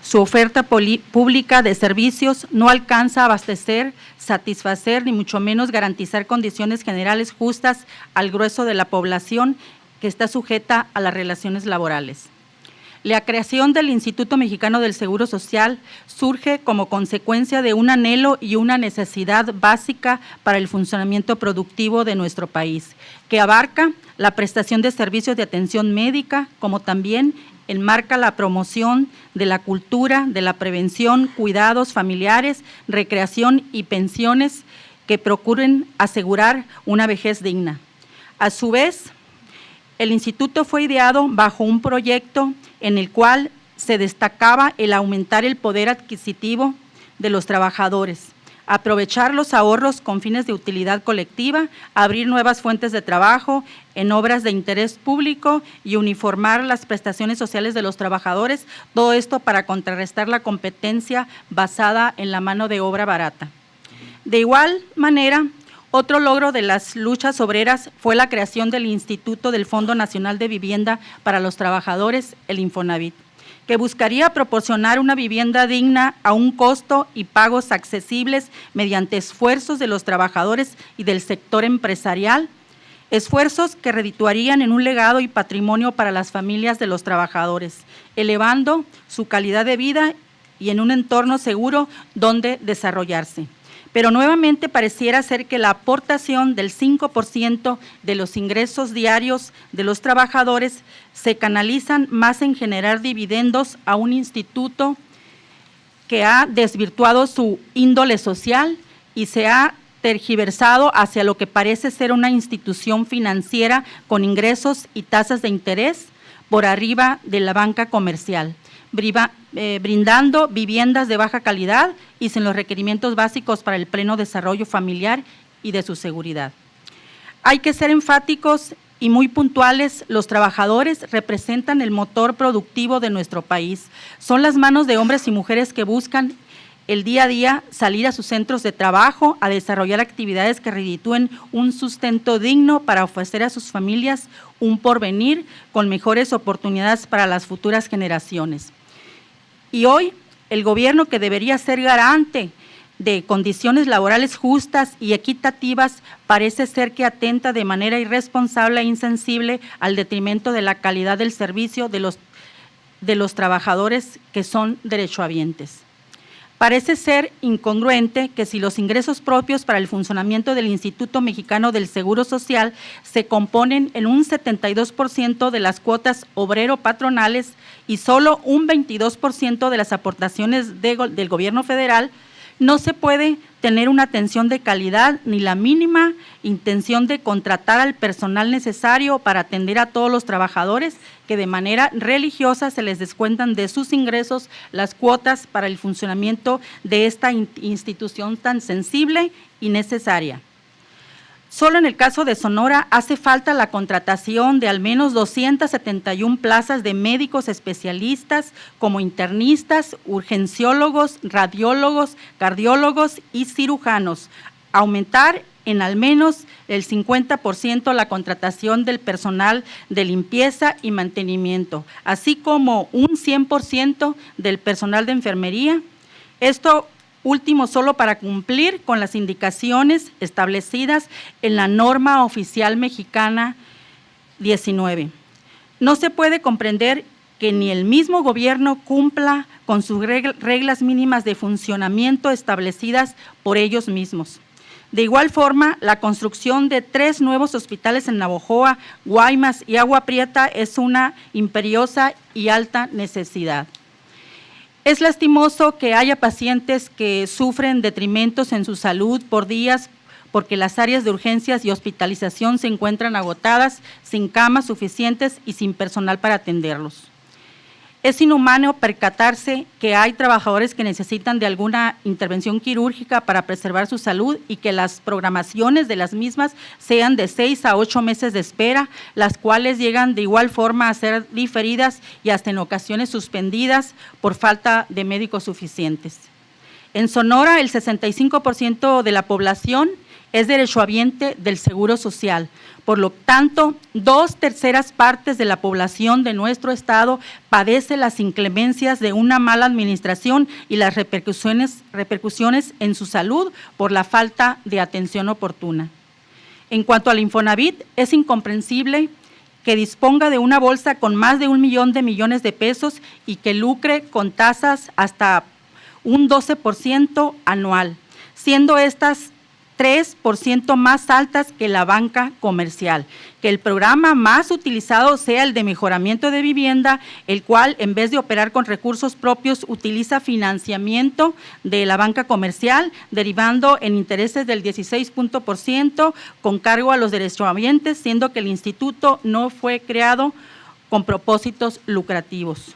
Su oferta pública de servicios no alcanza a abastecer, satisfacer ni mucho menos garantizar condiciones generales justas al grueso de la población que está sujeta a las relaciones laborales. La creación del Instituto Mexicano del Seguro Social surge como consecuencia de un anhelo y una necesidad básica para el funcionamiento productivo de nuestro país, que abarca la prestación de servicios de atención médica, como también enmarca la promoción de la cultura, de la prevención, cuidados familiares, recreación y pensiones que procuren asegurar una vejez digna. A su vez, el instituto fue ideado bajo un proyecto en el cual se destacaba el aumentar el poder adquisitivo de los trabajadores, aprovechar los ahorros con fines de utilidad colectiva, abrir nuevas fuentes de trabajo en obras de interés público y uniformar las prestaciones sociales de los trabajadores, todo esto para contrarrestar la competencia basada en la mano de obra barata. De igual manera, otro logro de las luchas obreras fue la creación del Instituto del Fondo Nacional de Vivienda para los Trabajadores, el Infonavit, que buscaría proporcionar una vivienda digna a un costo y pagos accesibles mediante esfuerzos de los trabajadores y del sector empresarial, esfuerzos que redituarían en un legado y patrimonio para las familias de los trabajadores, elevando su calidad de vida y en un entorno seguro donde desarrollarse. Pero nuevamente pareciera ser que la aportación del 5% de los ingresos diarios de los trabajadores se canalizan más en generar dividendos a un instituto que ha desvirtuado su índole social y se ha tergiversado hacia lo que parece ser una institución financiera con ingresos y tasas de interés por arriba de la banca comercial, brindando viviendas de baja calidad y sin los requerimientos básicos para el pleno desarrollo familiar y de su seguridad. Hay que ser enfáticos y muy puntuales, los trabajadores representan el motor productivo de nuestro país. Son las manos de hombres y mujeres que buscan el día a día salir a sus centros de trabajo, a desarrollar actividades que reditúen un sustento digno para ofrecer a sus familias un porvenir con mejores oportunidades para las futuras generaciones. Y hoy, el gobierno, que debería ser garante de condiciones laborales justas y equitativas, parece ser que atenta de manera irresponsable e insensible al detrimento de la calidad del servicio de los trabajadores que son derechohabientes. Parece ser incongruente que si los ingresos propios para el funcionamiento del Instituto Mexicano del Seguro Social se componen en un 72% de las cuotas obrero-patronales y solo un 22% de las aportaciones del gobierno federal, no se puede tener una atención de calidad ni la mínima intención de contratar al personal necesario para atender a todos los trabajadores que de manera religiosa se les descuentan de sus ingresos las cuotas para el funcionamiento de esta institución tan sensible y necesaria. Solo en el caso de Sonora hace falta la contratación de al menos 271 plazas de médicos especialistas como internistas, urgenciólogos, radiólogos, cardiólogos y cirujanos. Aumentar en al menos el 50% la contratación del personal de limpieza y mantenimiento, así como un 100% del personal de enfermería. Esto último solo para cumplir con las indicaciones establecidas en la norma oficial mexicana 19. No se puede comprender que ni el mismo gobierno cumpla con sus reglas mínimas de funcionamiento establecidas por ellos mismos. De igual forma, la construcción de 3 nuevos hospitales en Navojoa, Guaymas y Agua Prieta es una imperiosa y alta necesidad. Es lastimoso que haya pacientes que sufren detrimentos en su salud por días porque las áreas de urgencias y hospitalización se encuentran agotadas, sin camas suficientes y sin personal para atenderlos. Es inhumano percatarse que hay trabajadores que necesitan de alguna intervención quirúrgica para preservar su salud y que las programaciones de las mismas sean de 6 a 8 meses de espera, las cuales llegan de igual forma a ser diferidas y hasta en ocasiones suspendidas por falta de médicos suficientes. En Sonora, el 65% de la población es derechohabiente del Seguro Social. Por lo tanto, 2/3 partes de la población de nuestro estado padece las inclemencias de una mala administración y las repercusiones en su salud por la falta de atención oportuna. En cuanto al Infonavit, es incomprensible que disponga de una bolsa con más de 1 millón de millones de pesos y que lucre con tasas hasta un 12% anual, siendo estas 3% más altas que la banca comercial, que el programa más utilizado sea el de mejoramiento de vivienda, el cual en vez de operar con recursos propios utiliza financiamiento de la banca comercial, derivando en intereses del 16% con cargo a los derechohabientes, siendo que el instituto no fue creado con propósitos lucrativos.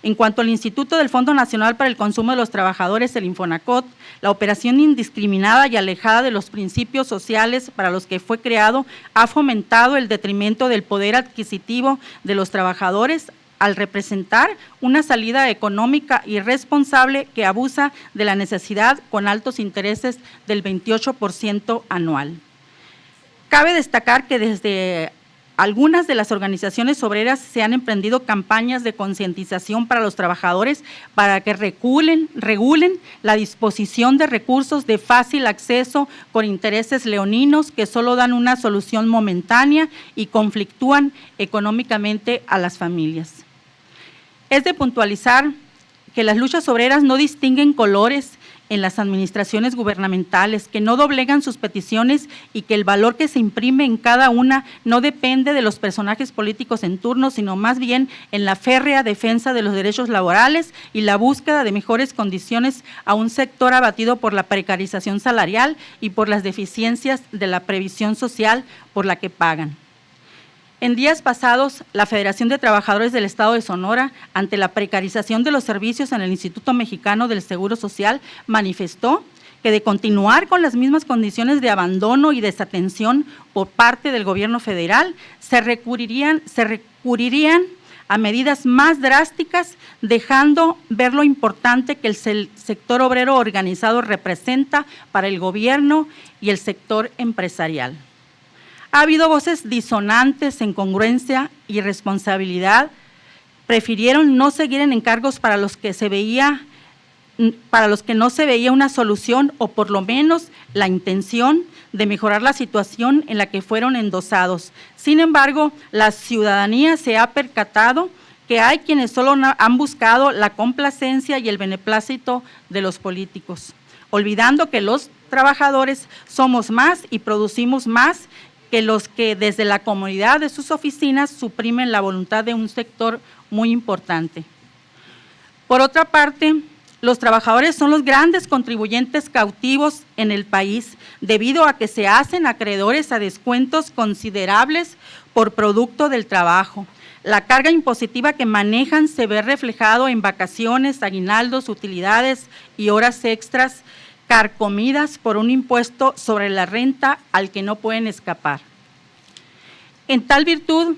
En cuanto al Instituto del Fondo Nacional para el Consumo de los Trabajadores, el Infonacot, la operación indiscriminada y alejada de los principios sociales para los que fue creado ha fomentado el detrimento del poder adquisitivo de los trabajadores al representar una salida económica irresponsable que abusa de la necesidad con altos intereses del 28% anual. Cabe destacar que desde algunas de las organizaciones obreras se han emprendido campañas de concientización para los trabajadores para que regulen la disposición de recursos de fácil acceso con intereses leoninos que solo dan una solución momentánea y conflictúan económicamente a las familias. Es de puntualizar que las luchas obreras no distinguen colores en las administraciones gubernamentales, que no doblegan sus peticiones y que el valor que se imprime en cada una no depende de los personajes políticos en turno, sino más bien en la férrea defensa de los derechos laborales y la búsqueda de mejores condiciones a un sector abatido por la precarización salarial y por las deficiencias de la previsión social por la que pagan. En días pasados, la Federación de Trabajadores del Estado de Sonora, ante la precarización de los servicios en el Instituto Mexicano del Seguro Social, manifestó que de continuar con las mismas condiciones de abandono y desatención por parte del gobierno federal, se recurrirían a medidas más drásticas, dejando ver lo importante que el sector obrero organizado representa para el gobierno y el sector empresarial. Ha habido voces disonantes en congruencia y responsabilidad. Prefirieron no seguir en encargos para los que no se veía una solución o por lo menos la intención de mejorar la situación en la que fueron endosados. Sin embargo, la ciudadanía se ha percatado que hay quienes solo han buscado la complacencia y el beneplácito de los políticos, olvidando que los trabajadores somos más y producimos más que los que desde la comodidad de sus oficinas suprimen la voluntad de un sector muy importante. Por otra parte, los trabajadores son los grandes contribuyentes cautivos en el país, debido a que se hacen acreedores a descuentos considerables por producto del trabajo. La carga impositiva que manejan se ve reflejado en vacaciones, aguinaldos, utilidades y horas extras, carcomidas por un impuesto sobre la renta al que no pueden escapar. En tal virtud,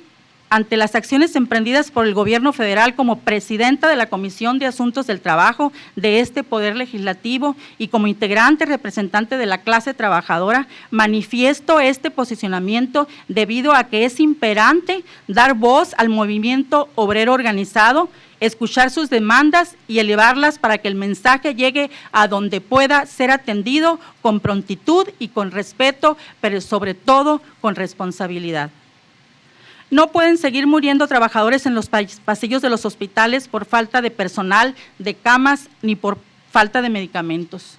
ante las acciones emprendidas por el gobierno federal como presidenta de la Comisión de Asuntos del Trabajo de este Poder Legislativo y como integrante representante de la clase trabajadora, manifiesto este posicionamiento debido a que es imperante dar voz al movimiento obrero organizado, escuchar sus demandas y elevarlas para que el mensaje llegue a donde pueda ser atendido con prontitud y con respeto, pero sobre todo con responsabilidad. No pueden seguir muriendo trabajadores en los pasillos de los hospitales por falta de personal, de camas, ni por falta de medicamentos.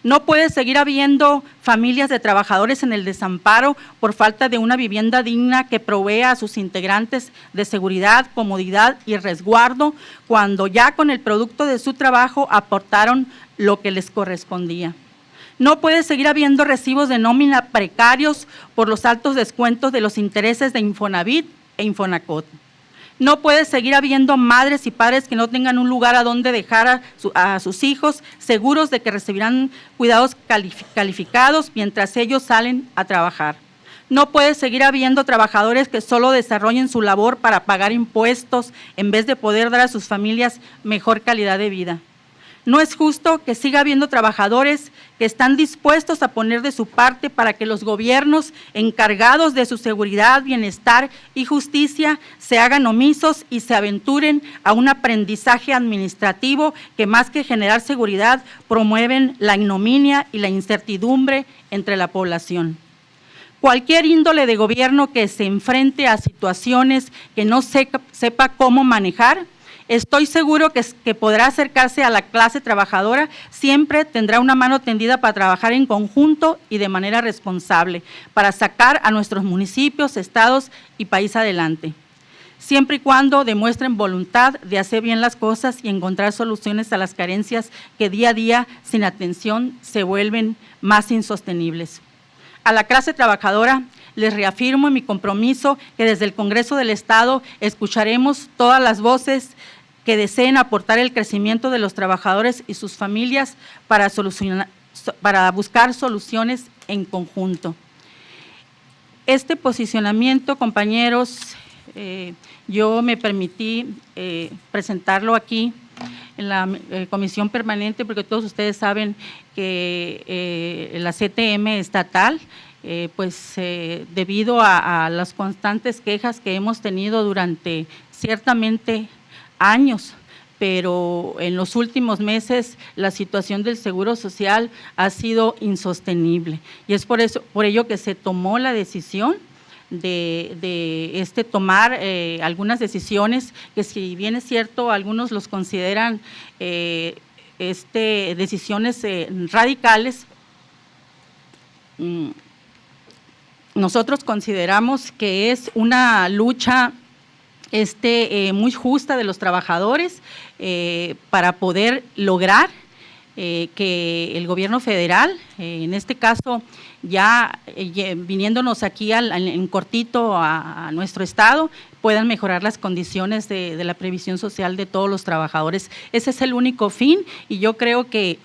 No puede seguir habiendo familias de trabajadores en el desamparo por falta de una vivienda digna que provea a sus integrantes de seguridad, comodidad y resguardo, cuando ya con el producto de su trabajo aportaron lo que les correspondía. No puede seguir habiendo recibos de nómina precarios por los altos descuentos de los intereses de Infonavit e Infonacot. No puede seguir habiendo madres y padres que no tengan un lugar a donde dejar a sus hijos, seguros de que recibirán cuidados calificados mientras ellos salen a trabajar. No puede seguir habiendo trabajadores que solo desarrollen su labor para pagar impuestos en vez de poder dar a sus familias mejor calidad de vida. No es justo que siga habiendo trabajadores que están dispuestos a poner de su parte para que los gobiernos encargados de su seguridad, bienestar y justicia se hagan omisos y se aventuren a un aprendizaje administrativo que más que generar seguridad promueven la ignominia y la incertidumbre entre la población. Cualquier índole de gobierno que se enfrente a situaciones que no sepa cómo manejar, estoy seguro que podrá acercarse a la clase trabajadora, siempre tendrá una mano tendida para trabajar en conjunto y de manera responsable, para sacar a nuestros municipios, estados y país adelante, siempre y cuando demuestren voluntad de hacer bien las cosas y encontrar soluciones a las carencias que día a día, sin atención, se vuelven más insostenibles. A la clase trabajadora les reafirmo en mi compromiso que desde el Congreso del Estado escucharemos todas las voces que deseen aportar el crecimiento de los trabajadores y sus familias para buscar soluciones en conjunto. Este posicionamiento, compañeros, yo me permití presentarlo aquí en la comisión permanente, porque todos ustedes saben que la CTM estatal, debido a las constantes quejas que hemos tenido durante ciertamente años, pero en los últimos meses la situación del Seguro Social ha sido insostenible, y es por ello que se tomó la decisión de tomar algunas decisiones que, si bien es cierto, algunos los consideran decisiones radicales, nosotros consideramos que es una lucha muy justa de los trabajadores para poder lograr que el gobierno federal, en este caso ya viniéndonos aquí en cortito a nuestro estado, puedan mejorar las condiciones de la previsión social de todos los trabajadores. Ese es el único fin, y yo creo que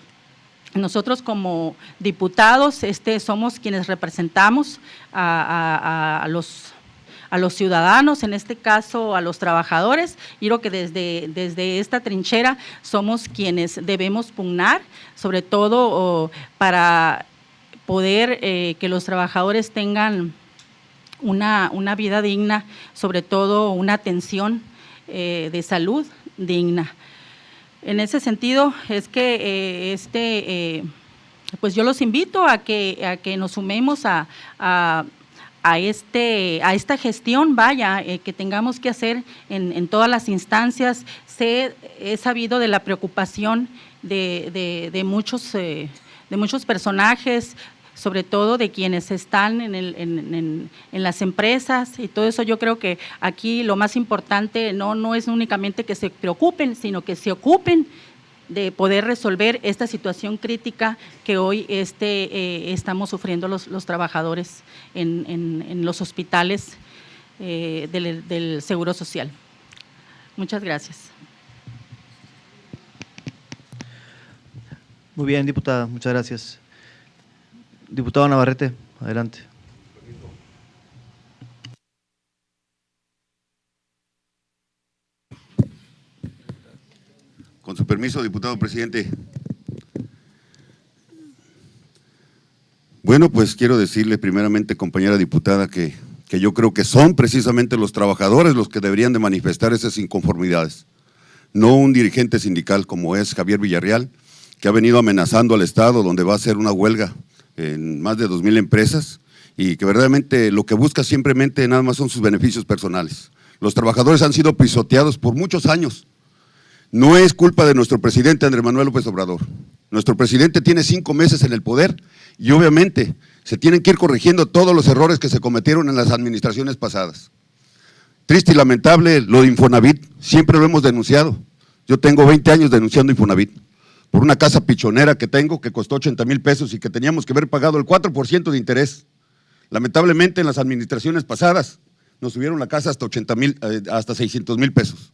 nosotros como diputados somos quienes representamos a los ciudadanos, en este caso a los trabajadores, y creo que desde esta trinchera somos quienes debemos pugnar, sobre todo para poder que los trabajadores tengan una vida digna, sobre todo una atención de salud digna. En ese sentido es que pues yo los invito a que nos sumemos a esta gestión, que tengamos que hacer en todas las instancias. He sabido de la preocupación de muchos personajes, sobre todo de quienes están en las empresas y todo eso. Yo creo que aquí lo más importante no es únicamente que se preocupen, sino que se ocupen de poder resolver esta situación crítica que hoy estamos sufriendo los trabajadores en los hospitales del Seguro Social. Muchas gracias. Muy bien, diputada, muchas gracias. Diputado Navarrete, adelante. Con su permiso, diputado presidente. Bueno, pues quiero decirle primeramente, compañera diputada, que yo creo que son precisamente los trabajadores los que deberían de manifestar esas inconformidades, no un dirigente sindical como es Javier Villarreal, que ha venido amenazando al Estado, donde va a hacer una huelga en más de 2,000 empresas, y que verdaderamente lo que busca simplemente nada más son sus beneficios personales. Los trabajadores han sido pisoteados por muchos años. No es culpa de nuestro presidente Andrés Manuel López Obrador. Nuestro presidente tiene 5 meses en el poder y obviamente se tienen que ir corrigiendo todos los errores que se cometieron en las administraciones pasadas. Triste y lamentable lo de Infonavit, siempre lo hemos denunciado. Yo tengo 20 años denunciando Infonavit por una casa pichonera que tengo que costó 80,000 pesos y que teníamos que haber pagado el 4% de interés. Lamentablemente en las administraciones pasadas nos subieron la casa hasta 600,000 pesos.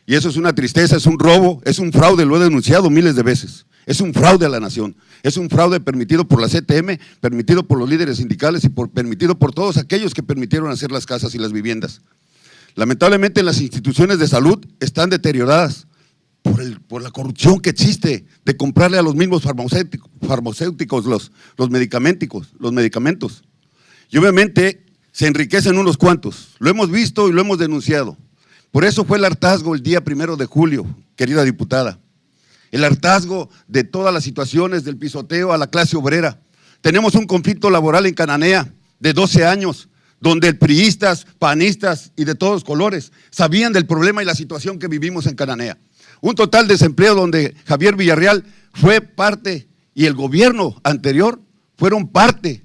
Y eso es una tristeza, es un robo, es un fraude, lo he denunciado miles de veces. Es un fraude a la nación, es un fraude permitido por la CTM, permitido por los líderes sindicales y permitido por todos aquellos que permitieron hacer las casas y las viviendas. Lamentablemente las instituciones de salud están deterioradas por la corrupción que existe de comprarle a los mismos farmacéuticos los medicamentos. Y obviamente se enriquecen unos cuantos, lo hemos visto y lo hemos denunciado. Por eso fue el hartazgo el día 1 de julio, querida diputada. El hartazgo de todas las situaciones del pisoteo a la clase obrera. Tenemos un conflicto laboral en Cananea de 12 años, donde priistas, panistas y de todos colores sabían del problema y la situación que vivimos en Cananea. Un total desempleo donde Javier Villarreal fue parte y el gobierno anterior fueron parte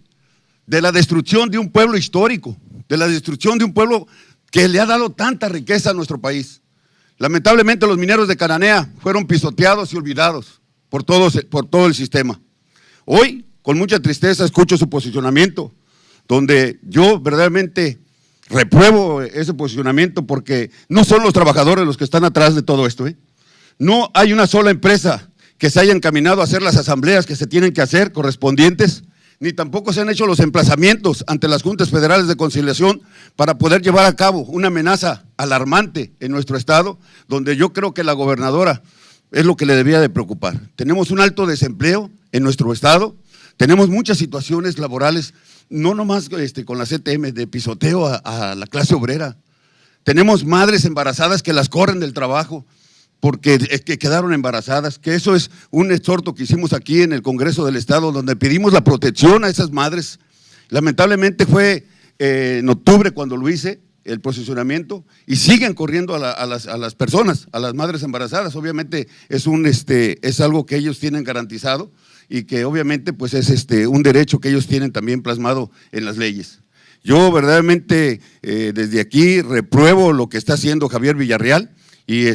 de la destrucción de un pueblo histórico, de la destrucción de un pueblo que le ha dado tanta riqueza a nuestro país. Lamentablemente los mineros de Cananea fueron pisoteados y olvidados por todo el sistema. Hoy, con mucha tristeza, escucho su posicionamiento, donde yo verdaderamente repruebo ese posicionamiento porque no son los trabajadores los que están atrás de todo esto, ¿eh? No hay una sola empresa que se haya encaminado a hacer las asambleas que se tienen que hacer correspondientes, ni tampoco se han hecho los emplazamientos ante las Juntas Federales de Conciliación para poder llevar a cabo una amenaza alarmante en nuestro estado, donde yo creo que la gobernadora es lo que le debía de preocupar. Tenemos un alto desempleo en nuestro estado, tenemos muchas situaciones laborales, no nomás con la CTM, de pisoteo a la clase obrera. Tenemos madres embarazadas que las corren del trabajo porque que quedaron embarazadas, que eso es un exhorto que hicimos aquí en el Congreso del Estado, donde pedimos la protección a esas madres. Lamentablemente fue en octubre cuando lo hice, el posicionamiento, y siguen corriendo a las personas, a las madres embarazadas. Obviamente es algo que ellos tienen garantizado y que obviamente pues es un derecho que ellos tienen también plasmado en las leyes. Yo verdaderamente desde aquí repruebo lo que está haciendo Javier Villarreal y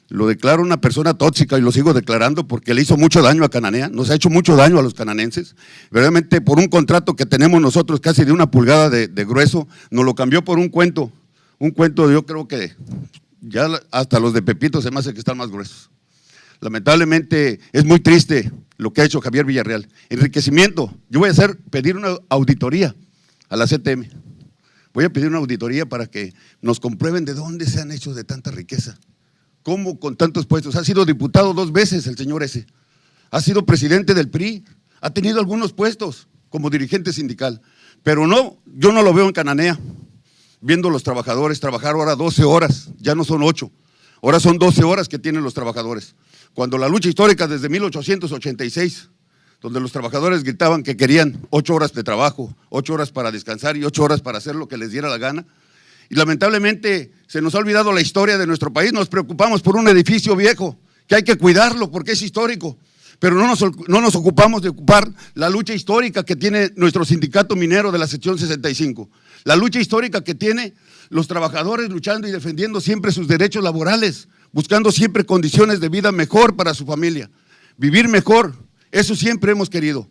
lo declaro una persona tóxica y lo sigo declarando porque le hizo mucho daño a Cananea, nos ha hecho mucho daño a los cananenses. Verdaderamente por un contrato que tenemos nosotros casi de 1 pulgada de grueso, nos lo cambió por un cuento yo creo que ya hasta los de Pepito se me hace que están más gruesos. Lamentablemente es muy triste lo que ha hecho Javier Villarreal. Enriquecimiento, yo voy a pedir una auditoría a la CTM, voy a pedir una auditoría para que nos comprueben de dónde se han hecho de tanta riqueza. ¿Cómo con tantos puestos? Ha sido diputado 2 veces el señor ese, ha sido presidente del PRI, ha tenido algunos puestos como dirigente sindical, pero no, yo no lo veo en Cananea, viendo los trabajadores trabajar ahora 12 horas, ya no son 8, ahora son 12 horas que tienen los trabajadores. Cuando la lucha histórica desde 1886, donde los trabajadores gritaban que querían 8 horas de trabajo, 8 horas para descansar y 8 horas para hacer lo que les diera la gana, y lamentablemente se nos ha olvidado la historia de nuestro país, nos preocupamos por un edificio viejo, que hay que cuidarlo porque es histórico, pero no nos ocupamos de ocupar la lucha histórica que tiene nuestro sindicato minero de la sección 65, la lucha histórica que tiene los trabajadores luchando y defendiendo siempre sus derechos laborales, buscando siempre condiciones de vida mejor para su familia, vivir mejor, eso siempre hemos querido.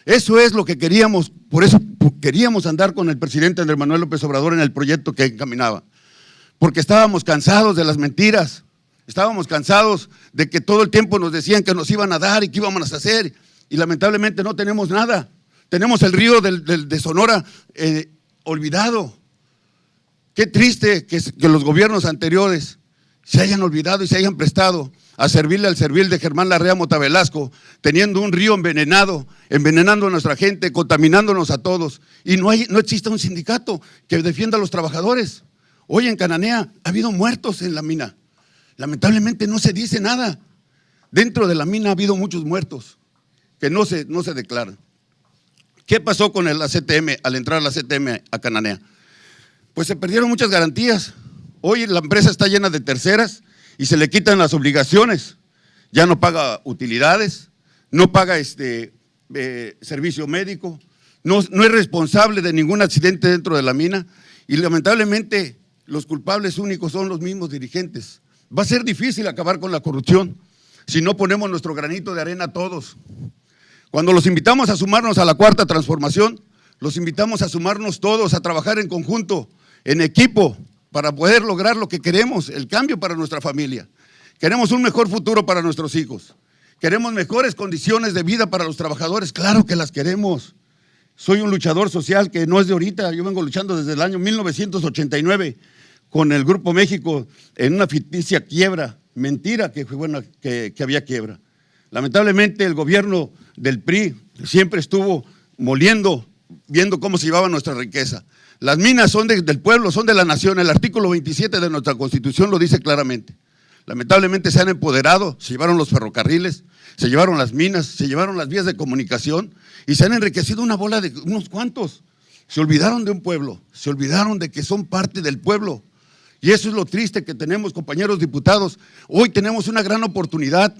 Eso es lo que queríamos, por eso queríamos andar con el presidente Andrés Manuel López Obrador en el proyecto que encaminaba, porque estábamos cansados de las mentiras, estábamos cansados de que todo el tiempo nos decían que nos iban a dar y que íbamos a hacer, y lamentablemente no tenemos nada. Tenemos el río de Sonora olvidado. Qué triste que los gobiernos anteriores se hayan olvidado y se hayan prestado a servirle al servil de Germán Larrea Mota Velasco, teniendo un río envenenado, envenenando a nuestra gente, contaminándonos a todos, y no existe un sindicato que defienda a los trabajadores. Hoy en Cananea ha habido muertos en la mina, lamentablemente no se dice nada. Dentro de la mina ha habido muchos muertos que no se declaran. ¿Qué pasó con la CTM al entrar la CTM a Cananea? Pues se perdieron muchas garantías. Hoy la empresa está llena de terceras y se le quitan las obligaciones. Ya no paga utilidades, no paga servicio médico, no es responsable de ningún accidente dentro de la mina y lamentablemente los culpables únicos son los mismos dirigentes. Va a ser difícil acabar con la corrupción si no ponemos nuestro granito de arena todos. Cuando los invitamos a sumarnos a la Cuarta Transformación, los invitamos a sumarnos todos, a trabajar en conjunto, en equipo, para poder lograr lo que queremos, el cambio para nuestra familia. Queremos un mejor futuro para nuestros hijos. Queremos mejores condiciones de vida para los trabajadores, claro que las queremos. Soy un luchador social que no es de ahorita, yo vengo luchando desde el año 1989 con el Grupo México en una ficticia quiebra, mentira que había quiebra. Lamentablemente el gobierno del PRI siempre estuvo moliendo, viendo cómo se llevaba nuestra riqueza. Las minas son del pueblo, son de la nación, el artículo 27 de nuestra Constitución lo dice claramente. Lamentablemente se han empoderado, se llevaron los ferrocarriles, se llevaron las minas, se llevaron las vías de comunicación y se han enriquecido una bola de unos cuantos. Se olvidaron de un pueblo, se olvidaron de que son parte del pueblo. Y eso es lo triste que tenemos, compañeros diputados. Hoy tenemos una gran oportunidad.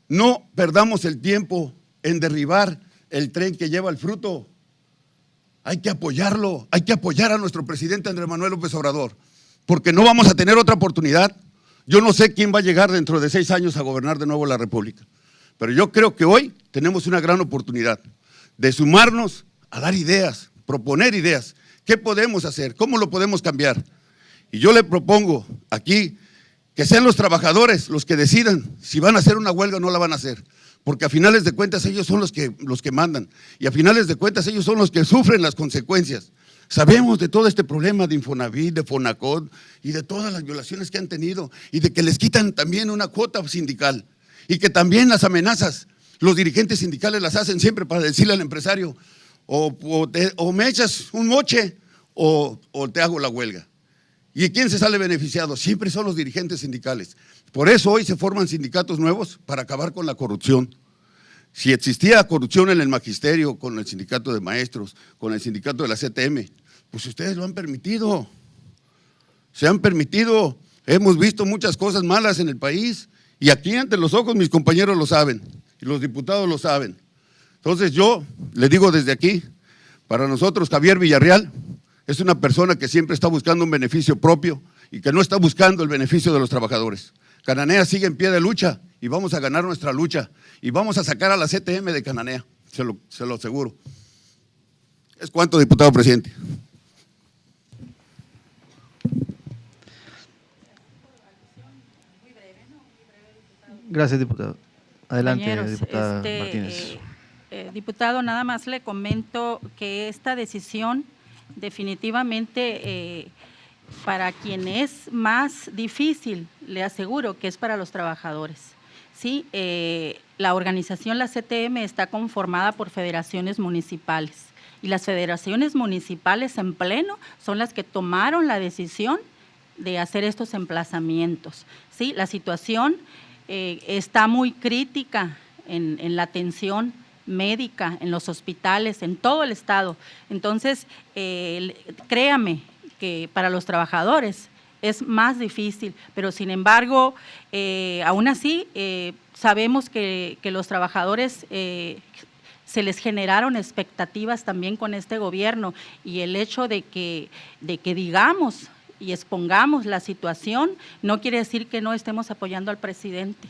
No perdamos el tiempo en derribar el tren que lleva el fruto. Hay que apoyarlo, hay que apoyar a nuestro presidente Andrés Manuel López Obrador, porque no vamos a tener otra oportunidad. Yo no sé quién va a llegar dentro de 6 años a gobernar de nuevo la República, pero yo creo que hoy tenemos una gran oportunidad de sumarnos a dar ideas, proponer ideas ¿Qué podemos hacer? ¿Cómo lo podemos cambiar? Y yo le propongo aquí que sean los trabajadores los que decidan si van a hacer una huelga o no la van a hacer, porque a finales de cuentas ellos son los que mandan, y a finales de cuentas ellos son los que sufren las consecuencias. Sabemos de todo este problema de Infonavit, de Fonacot y de todas las violaciones que han tenido, y de que les quitan también una cuota sindical, y que también las amenazas, los dirigentes sindicales las hacen siempre para decirle al empresario, o me echas un moche o te hago la huelga. ¿Y quién se sale beneficiado? Siempre son los dirigentes sindicales. Por eso hoy se forman sindicatos nuevos para acabar con la corrupción. Si existía corrupción en el magisterio, con el sindicato de maestros, con el sindicato de la CTM, pues ustedes lo han permitido. Se han permitido. Hemos visto muchas cosas malas en el país y aquí ante los ojos mis compañeros lo saben y los diputados lo saben. Entonces yo le digo desde aquí, para nosotros Javier Villarreal es una persona que siempre está buscando un beneficio propio y que no está buscando el beneficio de los trabajadores. Cananea sigue en pie de lucha y vamos a ganar nuestra lucha y vamos a sacar a la CTM de Cananea, se lo aseguro. Es cuanto, diputado presidente. Gracias, diputado. Adelante, Compañeros, diputada Martínez. Diputado, nada más le comento que esta decisión definitivamente para quien es más difícil, le aseguro que es para los trabajadores. Sí, la organización, la CTM, está conformada por federaciones municipales y las federaciones municipales en pleno son las que tomaron la decisión de hacer estos emplazamientos. Sí, la situación está muy crítica en la atención médica, en los hospitales, en todo el estado. Entonces, créame que para los trabajadores es más difícil, pero sin embargo, aún así, sabemos que los trabajadores se les generaron expectativas también con este gobierno y el hecho de que digamos y expongamos la situación no quiere decir que no estemos apoyando al presidente.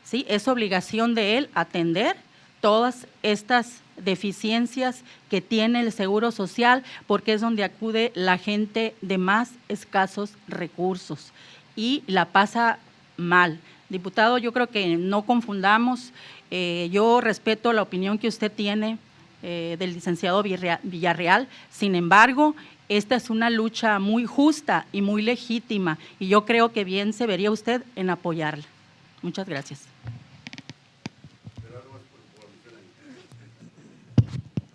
¿Sí? Es obligación de él atender todas estas deficiencias que tiene el Seguro Social, porque es donde acude la gente de más escasos recursos y la pasa mal. Diputado, yo creo que no confundamos, yo respeto la opinión que usted tiene del licenciado Villarreal, sin embargo, esta es una lucha muy justa y muy legítima y yo creo que bien se vería usted en apoyarla. Muchas gracias.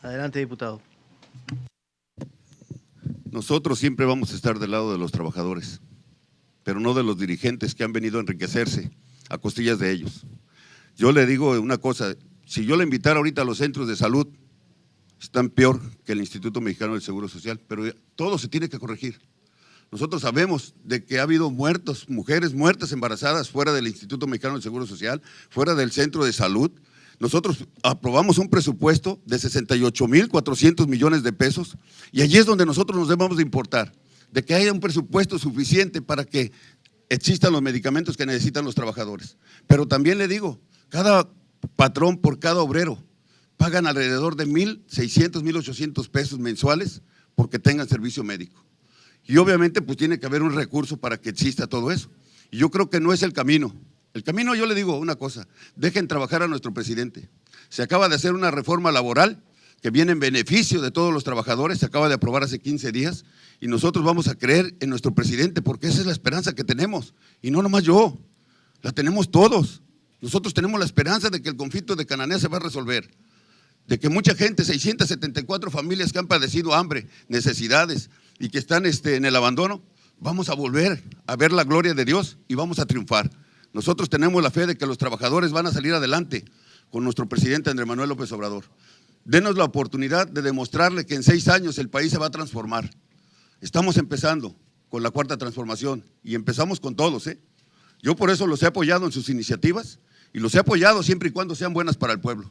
Adelante, diputado. Nosotros siempre vamos a estar del lado de los trabajadores, pero no de los dirigentes que han venido a enriquecerse a costillas de ellos. Yo le digo una cosa, si yo le invitara ahorita a los centros de salud, están peor que el Instituto Mexicano del Seguro Social, pero todo se tiene que corregir. Nosotros sabemos de que ha habido muertos, mujeres muertas embarazadas fuera del Instituto Mexicano del Seguro Social, fuera del centro de salud. Nosotros aprobamos un presupuesto de 68,400 millones de pesos y allí es donde nosotros nos debemos de importar, de que haya un presupuesto suficiente para que existan los medicamentos que necesitan los trabajadores. Pero también le digo, cada patrón por cada obrero pagan alrededor de 1,600, 1,800 pesos mensuales porque tengan servicio médico. Y obviamente pues tiene que haber un recurso para que exista todo eso. Y yo creo que no es el camino. El camino, yo le digo una cosa, dejen trabajar a nuestro presidente. Se acaba de hacer una reforma laboral que viene en beneficio de todos los trabajadores, se acaba de aprobar hace 15 días y nosotros vamos a creer en nuestro presidente porque esa es la esperanza que tenemos. Y no nomás yo, la tenemos todos. Nosotros tenemos la esperanza de que el conflicto de Cananea se va a resolver, de que mucha gente, 674 familias que han padecido hambre, necesidades y que están en el abandono, vamos a volver a ver la gloria de Dios y vamos a triunfar. Nosotros tenemos la fe de que los trabajadores van a salir adelante con nuestro presidente Andrés Manuel López Obrador. Denos la oportunidad de demostrarle que en 6 años el país se va a transformar. Estamos empezando con la cuarta transformación y empezamos con todos. Yo por eso los he apoyado en sus iniciativas y los he apoyado siempre y cuando sean buenas para el pueblo.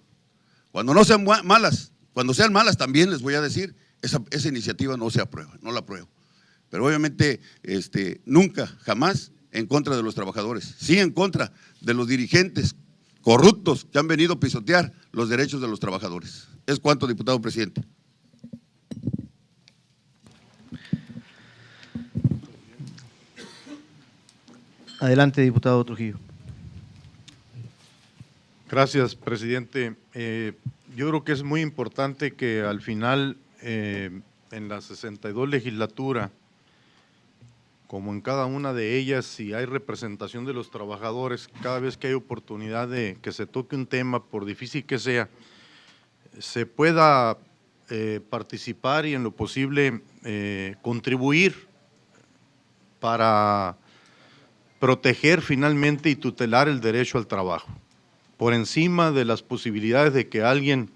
Cuando no sean malas, cuando sean malas también les voy a decir, esa iniciativa no se aprueba, no la apruebo. Pero obviamente nunca, jamás en contra de los trabajadores, sí en contra de los dirigentes corruptos que han venido a pisotear los derechos de los trabajadores. Es cuanto, diputado presidente. Adelante, diputado Trujillo. Gracias, presidente. Yo creo que es muy importante que al final, en la 62 legislatura, como en cada una de ellas, si hay representación de los trabajadores, cada vez que hay oportunidad de que se toque un tema, por difícil que sea, se pueda participar y en lo posible contribuir para proteger finalmente y tutelar el derecho al trabajo, por encima de las posibilidades de que alguien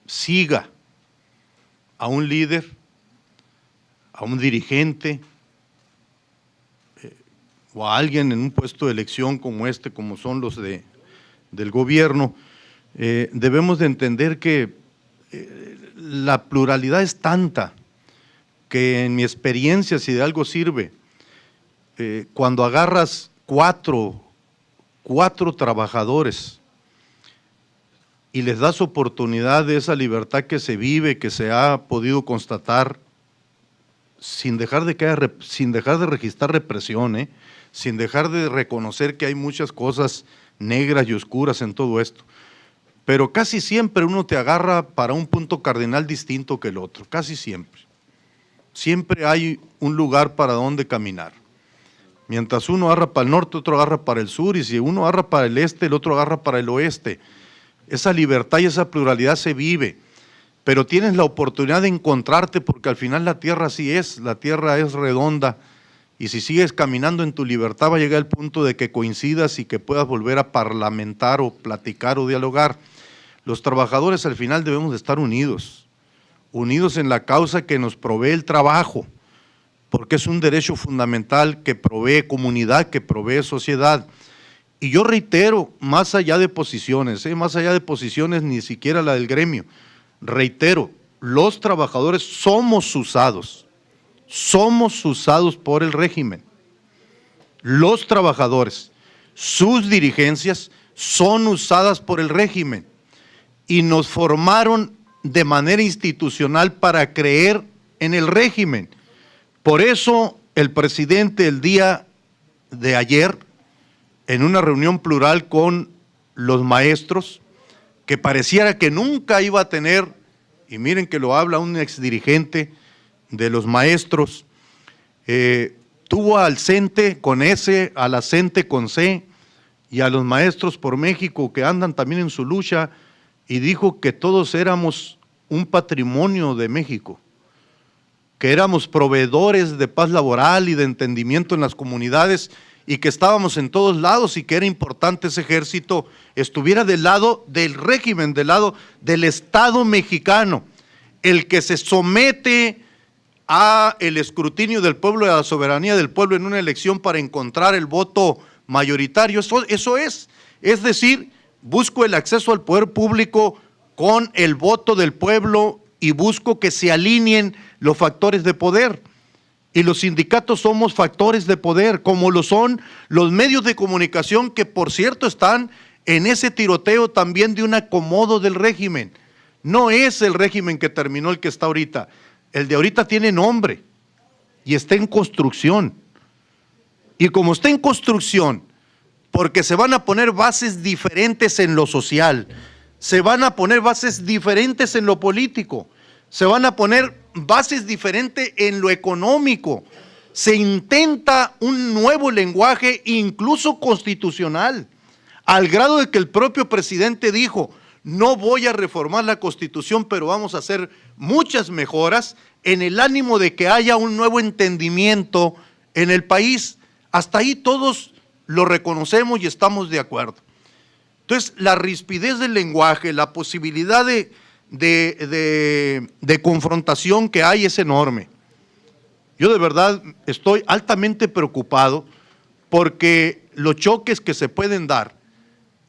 siga a un líder, a un dirigente o a alguien en un puesto de elección como este, como son los del gobierno. Debemos de entender que la pluralidad es tanta que en mi experiencia, si de algo sirve, cuando agarras cuatro trabajadores y les das oportunidad de esa libertad que se vive, que se ha podido constatar, sin dejar de registrar represión, sin dejar de reconocer que hay muchas cosas negras y oscuras en todo esto, pero casi siempre uno te agarra para un punto cardinal distinto que el otro, casi siempre. Siempre hay un lugar para donde caminar. Mientras uno agarra para el norte, otro agarra para el sur, y si uno agarra para el este, el otro agarra para el oeste. Esa libertad y esa pluralidad se vive, pero tienes la oportunidad de encontrarte, porque al final la tierra así es, la tierra es redonda, y si sigues caminando en tu libertad va a llegar el punto de que coincidas y que puedas volver a parlamentar o platicar o dialogar. Los trabajadores al final debemos de estar unidos en la causa que nos provee el trabajo, porque es un derecho fundamental que provee comunidad, que provee sociedad. Y yo reitero, más allá de posiciones, ni siquiera la del gremio, reitero, los trabajadores somos usados por el régimen. Los trabajadores, sus dirigencias son usadas por el régimen y nos formaron de manera institucional para creer en el régimen. Por eso el presidente el día de ayer, en una reunión plural con los maestros, que pareciera que nunca iba a tener, y miren que lo habla un exdirigente de los maestros, tuvo al CENTE con S, a la CENTE con C, y a los maestros por México que andan también en su lucha, y dijo que todos éramos un patrimonio de México, que éramos proveedores de paz laboral y de entendimiento en las comunidades, y que estábamos en todos lados, y que era importante ese ejército estuviera del lado del régimen, del lado del Estado mexicano, el que se somete a el escrutinio del pueblo y a la soberanía del pueblo en una elección para encontrar el voto mayoritario. Eso es decir, busco el acceso al poder público con el voto del pueblo y busco que se alineen los factores de poder. Y los sindicatos somos factores de poder, como lo son los medios de comunicación, que por cierto están en ese tiroteo también de un acomodo del régimen. No es el régimen que terminó el que está ahorita. El de ahorita tiene nombre y está en construcción. Y como está en construcción, porque se van a poner bases diferentes en lo social, se van a poner bases diferentes en lo político, se van a poner bases diferentes en lo económico. Se intenta un nuevo lenguaje, incluso constitucional, al grado de que el propio presidente dijo: no voy a reformar la Constitución, pero vamos a hacer muchas mejoras en el ánimo de que haya un nuevo entendimiento en el país. Hasta ahí todos lo reconocemos y estamos de acuerdo. Entonces, la rispidez del lenguaje, la posibilidad de confrontación que hay es enorme. Yo de verdad estoy altamente preocupado porque los choques que se pueden dar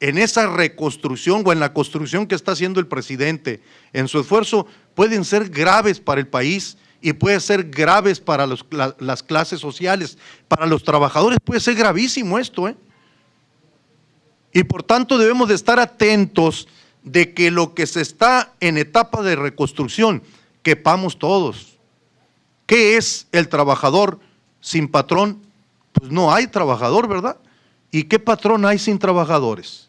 en esa reconstrucción o en la construcción que está haciendo el presidente en su esfuerzo pueden ser graves para el país y pueden ser graves para las clases sociales. Para los trabajadores puede ser gravísimo esto, Y por tanto debemos de estar atentos de que lo que se está en etapa de reconstrucción, quepamos todos. ¿Qué es el trabajador sin patrón? pues no hay trabajador, ¿verdad? ¿Y qué patrón hay sin trabajadores?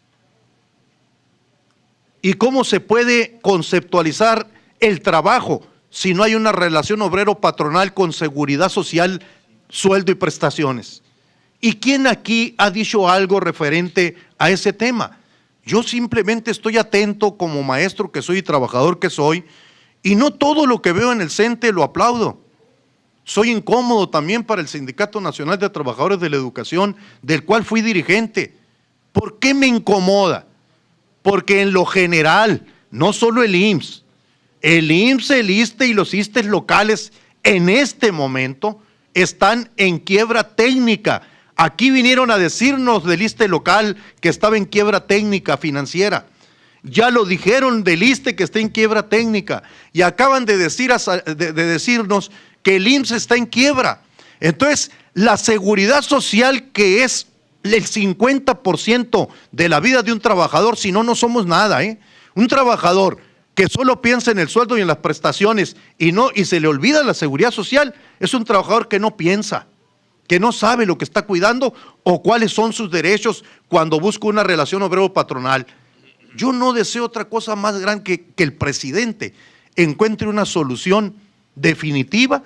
¿Y cómo se puede conceptualizar el trabajo si no hay una relación obrero-patronal con seguridad social, sueldo y prestaciones? ¿Y quién aquí ha dicho algo referente a ese tema? Yo simplemente estoy atento como maestro que soy y trabajador que soy, y no todo lo que veo en el CENTE lo aplaudo. Soy incómodo también para el Sindicato Nacional de Trabajadores de la Educación, del cual fui dirigente. ¿Por qué me incomoda? Porque en lo general, no solo el IMSS, el ISSSTE y los ISSSTEs locales en este momento están en quiebra técnica. Aquí vinieron a decirnos del ISSSTE local que estaba en quiebra técnica financiera. Ya lo dijeron del ISSSTE que está en quiebra técnica y acaban de decirnos que el IMSS está en quiebra. Entonces, la seguridad social, que es el 50% de la vida de un trabajador, si no, no somos nada, ¿eh? Un trabajador que solo piensa en el sueldo y en las prestaciones y se le olvida la seguridad social, es un trabajador que no piensa, que no sabe lo que está cuidando o cuáles son sus derechos cuando busca una relación obrero-patronal. Yo no deseo otra cosa más grande que el presidente encuentre una solución definitiva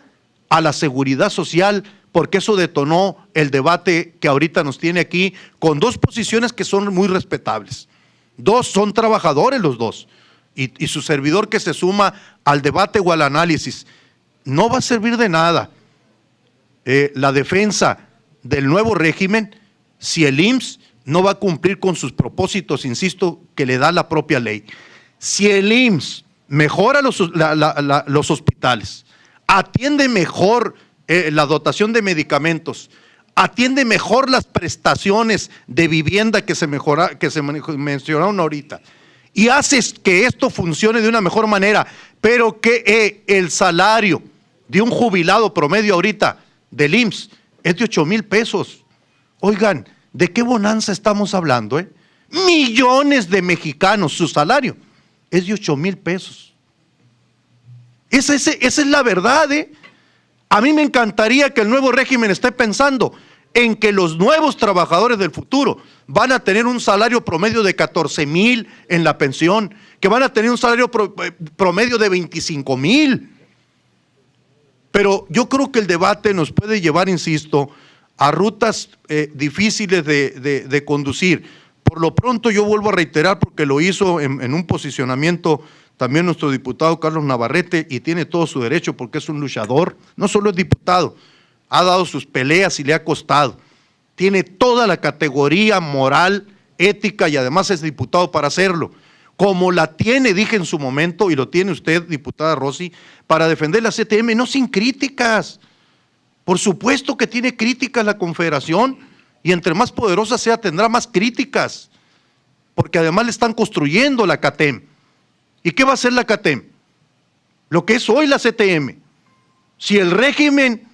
a la seguridad social, porque eso detonó el debate que ahorita nos tiene aquí con dos posiciones que son muy respetables. Dos son trabajadores los dos, y su servidor que se suma al debate o al análisis. No va a servir de nada la defensa del nuevo régimen si el IMSS no va a cumplir con sus propósitos, insisto, que le da la propia ley. Si el IMSS mejora los hospitales, atiende mejor la dotación de medicamentos, atiende mejor las prestaciones de vivienda que se mencionaron ahorita, y haces que esto funcione de una mejor manera, pero que el salario de un jubilado promedio ahorita del IMSS es de 8,000 pesos. Oigan, ¿de qué bonanza estamos hablando? Millones de mexicanos, su salario es de 8,000 pesos. Esa es la verdad, A mí me encantaría que el nuevo régimen esté pensando en que los nuevos trabajadores del futuro van a tener un salario promedio de 14,000 en la pensión, que van a tener un salario promedio de 25,000. Pero yo creo que el debate nos puede llevar, insisto, a rutas difíciles de conducir. Por lo pronto yo vuelvo a reiterar, porque lo hizo en un posicionamiento también nuestro diputado Carlos Navarrete, y tiene todo su derecho porque es un luchador, no solo es diputado, ha dado sus peleas y le ha costado. Tiene toda la categoría moral, ética y además es diputado para hacerlo. Como la tiene, dije en su momento, y lo tiene usted, diputada Rossi, para defender la CTM, no sin críticas. Por supuesto que tiene críticas la Confederación, y entre más poderosa sea tendrá más críticas, porque además le están construyendo la CATEM. ¿Y qué va a hacer la CATEM? Lo que es hoy la CTM. Si el régimen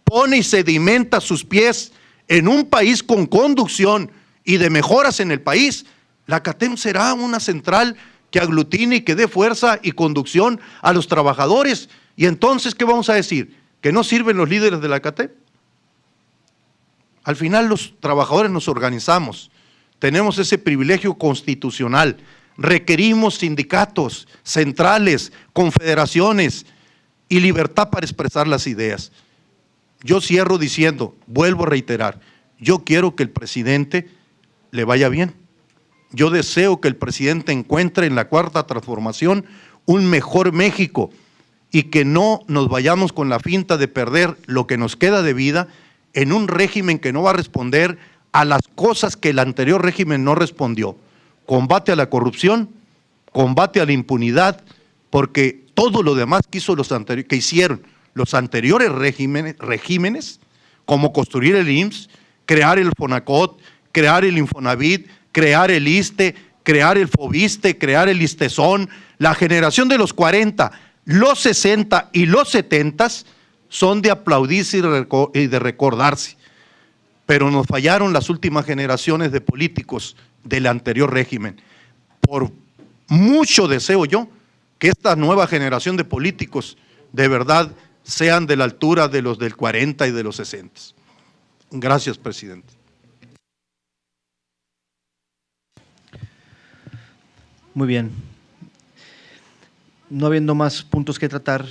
pone y sedimenta sus pies en un país con conducción y de mejoras en el país, la CATEM será una central que aglutine y que dé fuerza y conducción a los trabajadores. Y entonces, ¿qué vamos a decir? ¿Que no sirven los líderes de la CATEM? Al final los trabajadores nos organizamos, tenemos ese privilegio constitucional, requerimos sindicatos, centrales, confederaciones y libertad para expresar las ideas. Yo cierro diciendo, vuelvo a reiterar, yo quiero que el presidente le vaya bien. Yo deseo que el presidente encuentre en la Cuarta Transformación un mejor México y que no nos vayamos con la finta de perder lo que nos queda de vida en un régimen que no va a responder a las cosas que el anterior régimen no respondió. Combate a la corrupción, combate a la impunidad, porque todo lo demás que hicieron los anteriores regímenes, como construir el IMSS, crear el FONACOT, crear el Infonavit, crear el ISSSTE, crear el FOBISSSTE, crear el ISTESON, la generación de los 40, los 60 y los 70 son de aplaudirse y de recordarse. Pero nos fallaron las últimas generaciones de políticos del anterior régimen. Por mucho deseo yo que esta nueva generación de políticos de verdad sean de la altura de los del 40 y de los 60. Gracias, presidente. Muy bien. No habiendo más puntos que tratar.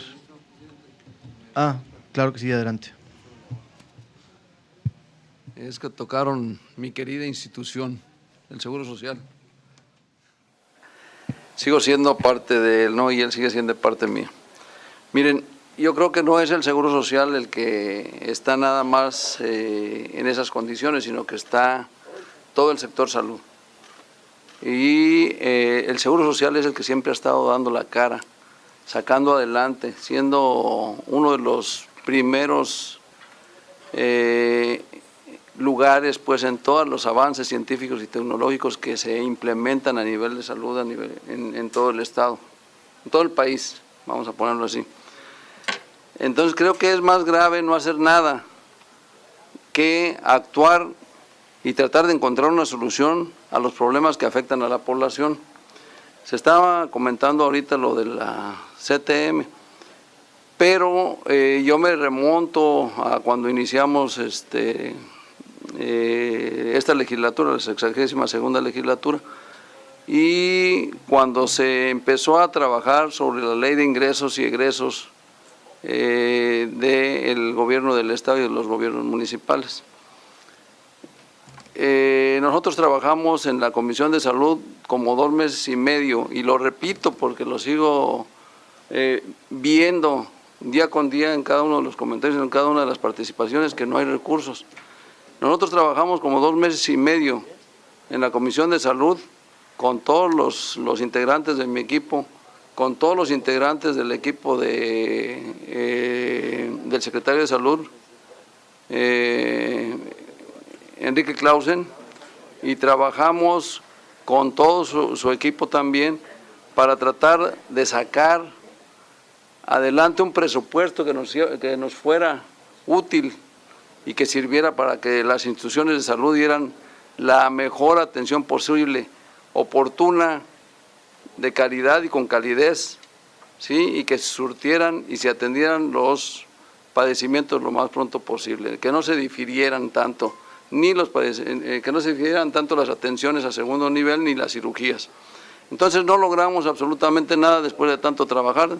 Claro que sí, adelante. Es que tocaron mi querida institución, el Seguro Social. Sigo siendo parte de él, ¿no? Y él sigue siendo parte mía. Miren, yo creo que no es el Seguro Social el que está nada más en esas condiciones, sino que está todo el sector salud. Y el Seguro Social es el que siempre ha estado dando la cara, sacando adelante, siendo uno de los primeros lugares pues en todos los avances científicos y tecnológicos que se implementan a nivel de salud en todo el estado, en todo el país, vamos a ponerlo así. Entonces creo que es más grave no hacer nada que actuar y tratar de encontrar una solución a los problemas que afectan a la población. Se estaba comentando ahorita lo de la CTM, pero yo me remonto a cuando iniciamos esta legislatura, la 62ª legislatura, y cuando se empezó a trabajar sobre la ley de ingresos y egresos del gobierno del estado y de los gobiernos municipales. Nosotros trabajamos en la Comisión de Salud como 2 meses y medio, y lo repito porque lo sigo viendo día con día en cada uno de los comentarios, en cada una de las participaciones, que no hay recursos. Nosotros trabajamos como 2 meses y medio en la Comisión de Salud con todos los integrantes de mi equipo, con todos los integrantes del equipo del secretario de Salud, Enrique Clausen, y trabajamos con todo su equipo también para tratar de sacar adelante un presupuesto que nos fuera útil y que sirviera para que las instituciones de salud dieran la mejor atención posible, oportuna, de calidad y con calidez, ¿sí? Y que se surtieran y se atendieran los padecimientos lo más pronto posible, que no se difirieran tanto, que no se difirieran tanto las atenciones a segundo nivel ni las cirugías. Entonces no logramos absolutamente nada después de tanto trabajar.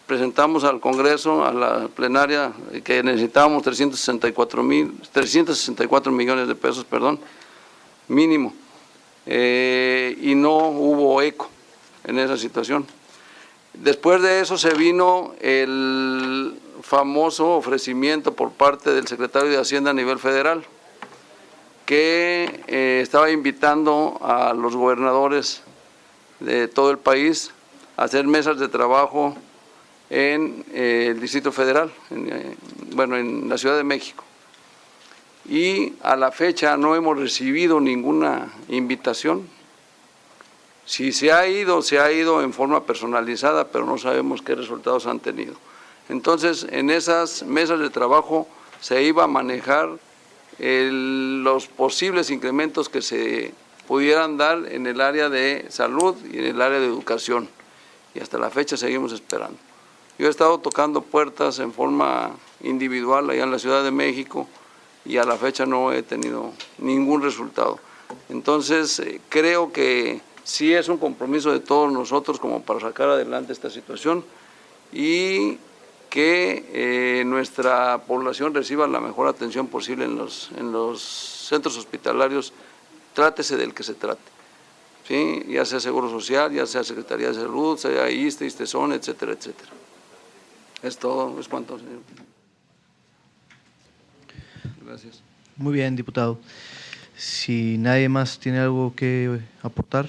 Presentamos al Congreso, a la plenaria, que necesitábamos 364 millones de pesos, mínimo, y no hubo eco en esa situación. Después de eso se vino el famoso ofrecimiento por parte del secretario de Hacienda a nivel federal, que estaba invitando a los gobernadores de todo el país a hacer mesas de trabajo en el Distrito Federal, en la Ciudad de México. Y a la fecha no hemos recibido ninguna invitación. Si se ha ido en forma personalizada, pero no sabemos qué resultados han tenido. Entonces, en esas mesas de trabajo se iba a manejar los posibles incrementos que se pudieran dar en el área de salud y en el área de educación. Y hasta la fecha seguimos esperando. Yo he estado tocando puertas en forma individual allá en la Ciudad de México y a la fecha no he tenido ningún resultado. Entonces, creo que sí es un compromiso de todos nosotros como para sacar adelante esta situación y que nuestra población reciba la mejor atención posible en los centros hospitalarios, trátese del que se trate, ¿sí? Ya sea Seguro Social, ya sea Secretaría de Salud, sea ISSSTE, ISSSTESON, etcétera, etcétera. Es todo, es cuanto, señor. Gracias. Muy bien, diputado. Si nadie más tiene algo que aportar,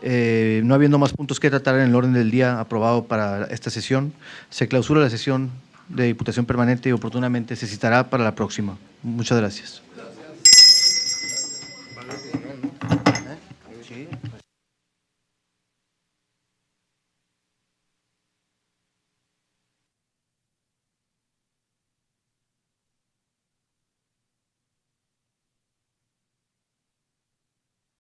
no habiendo más puntos que tratar en el orden del día aprobado para esta sesión, se clausura la sesión de Diputación Permanente y oportunamente se citará para la próxima. Muchas gracias.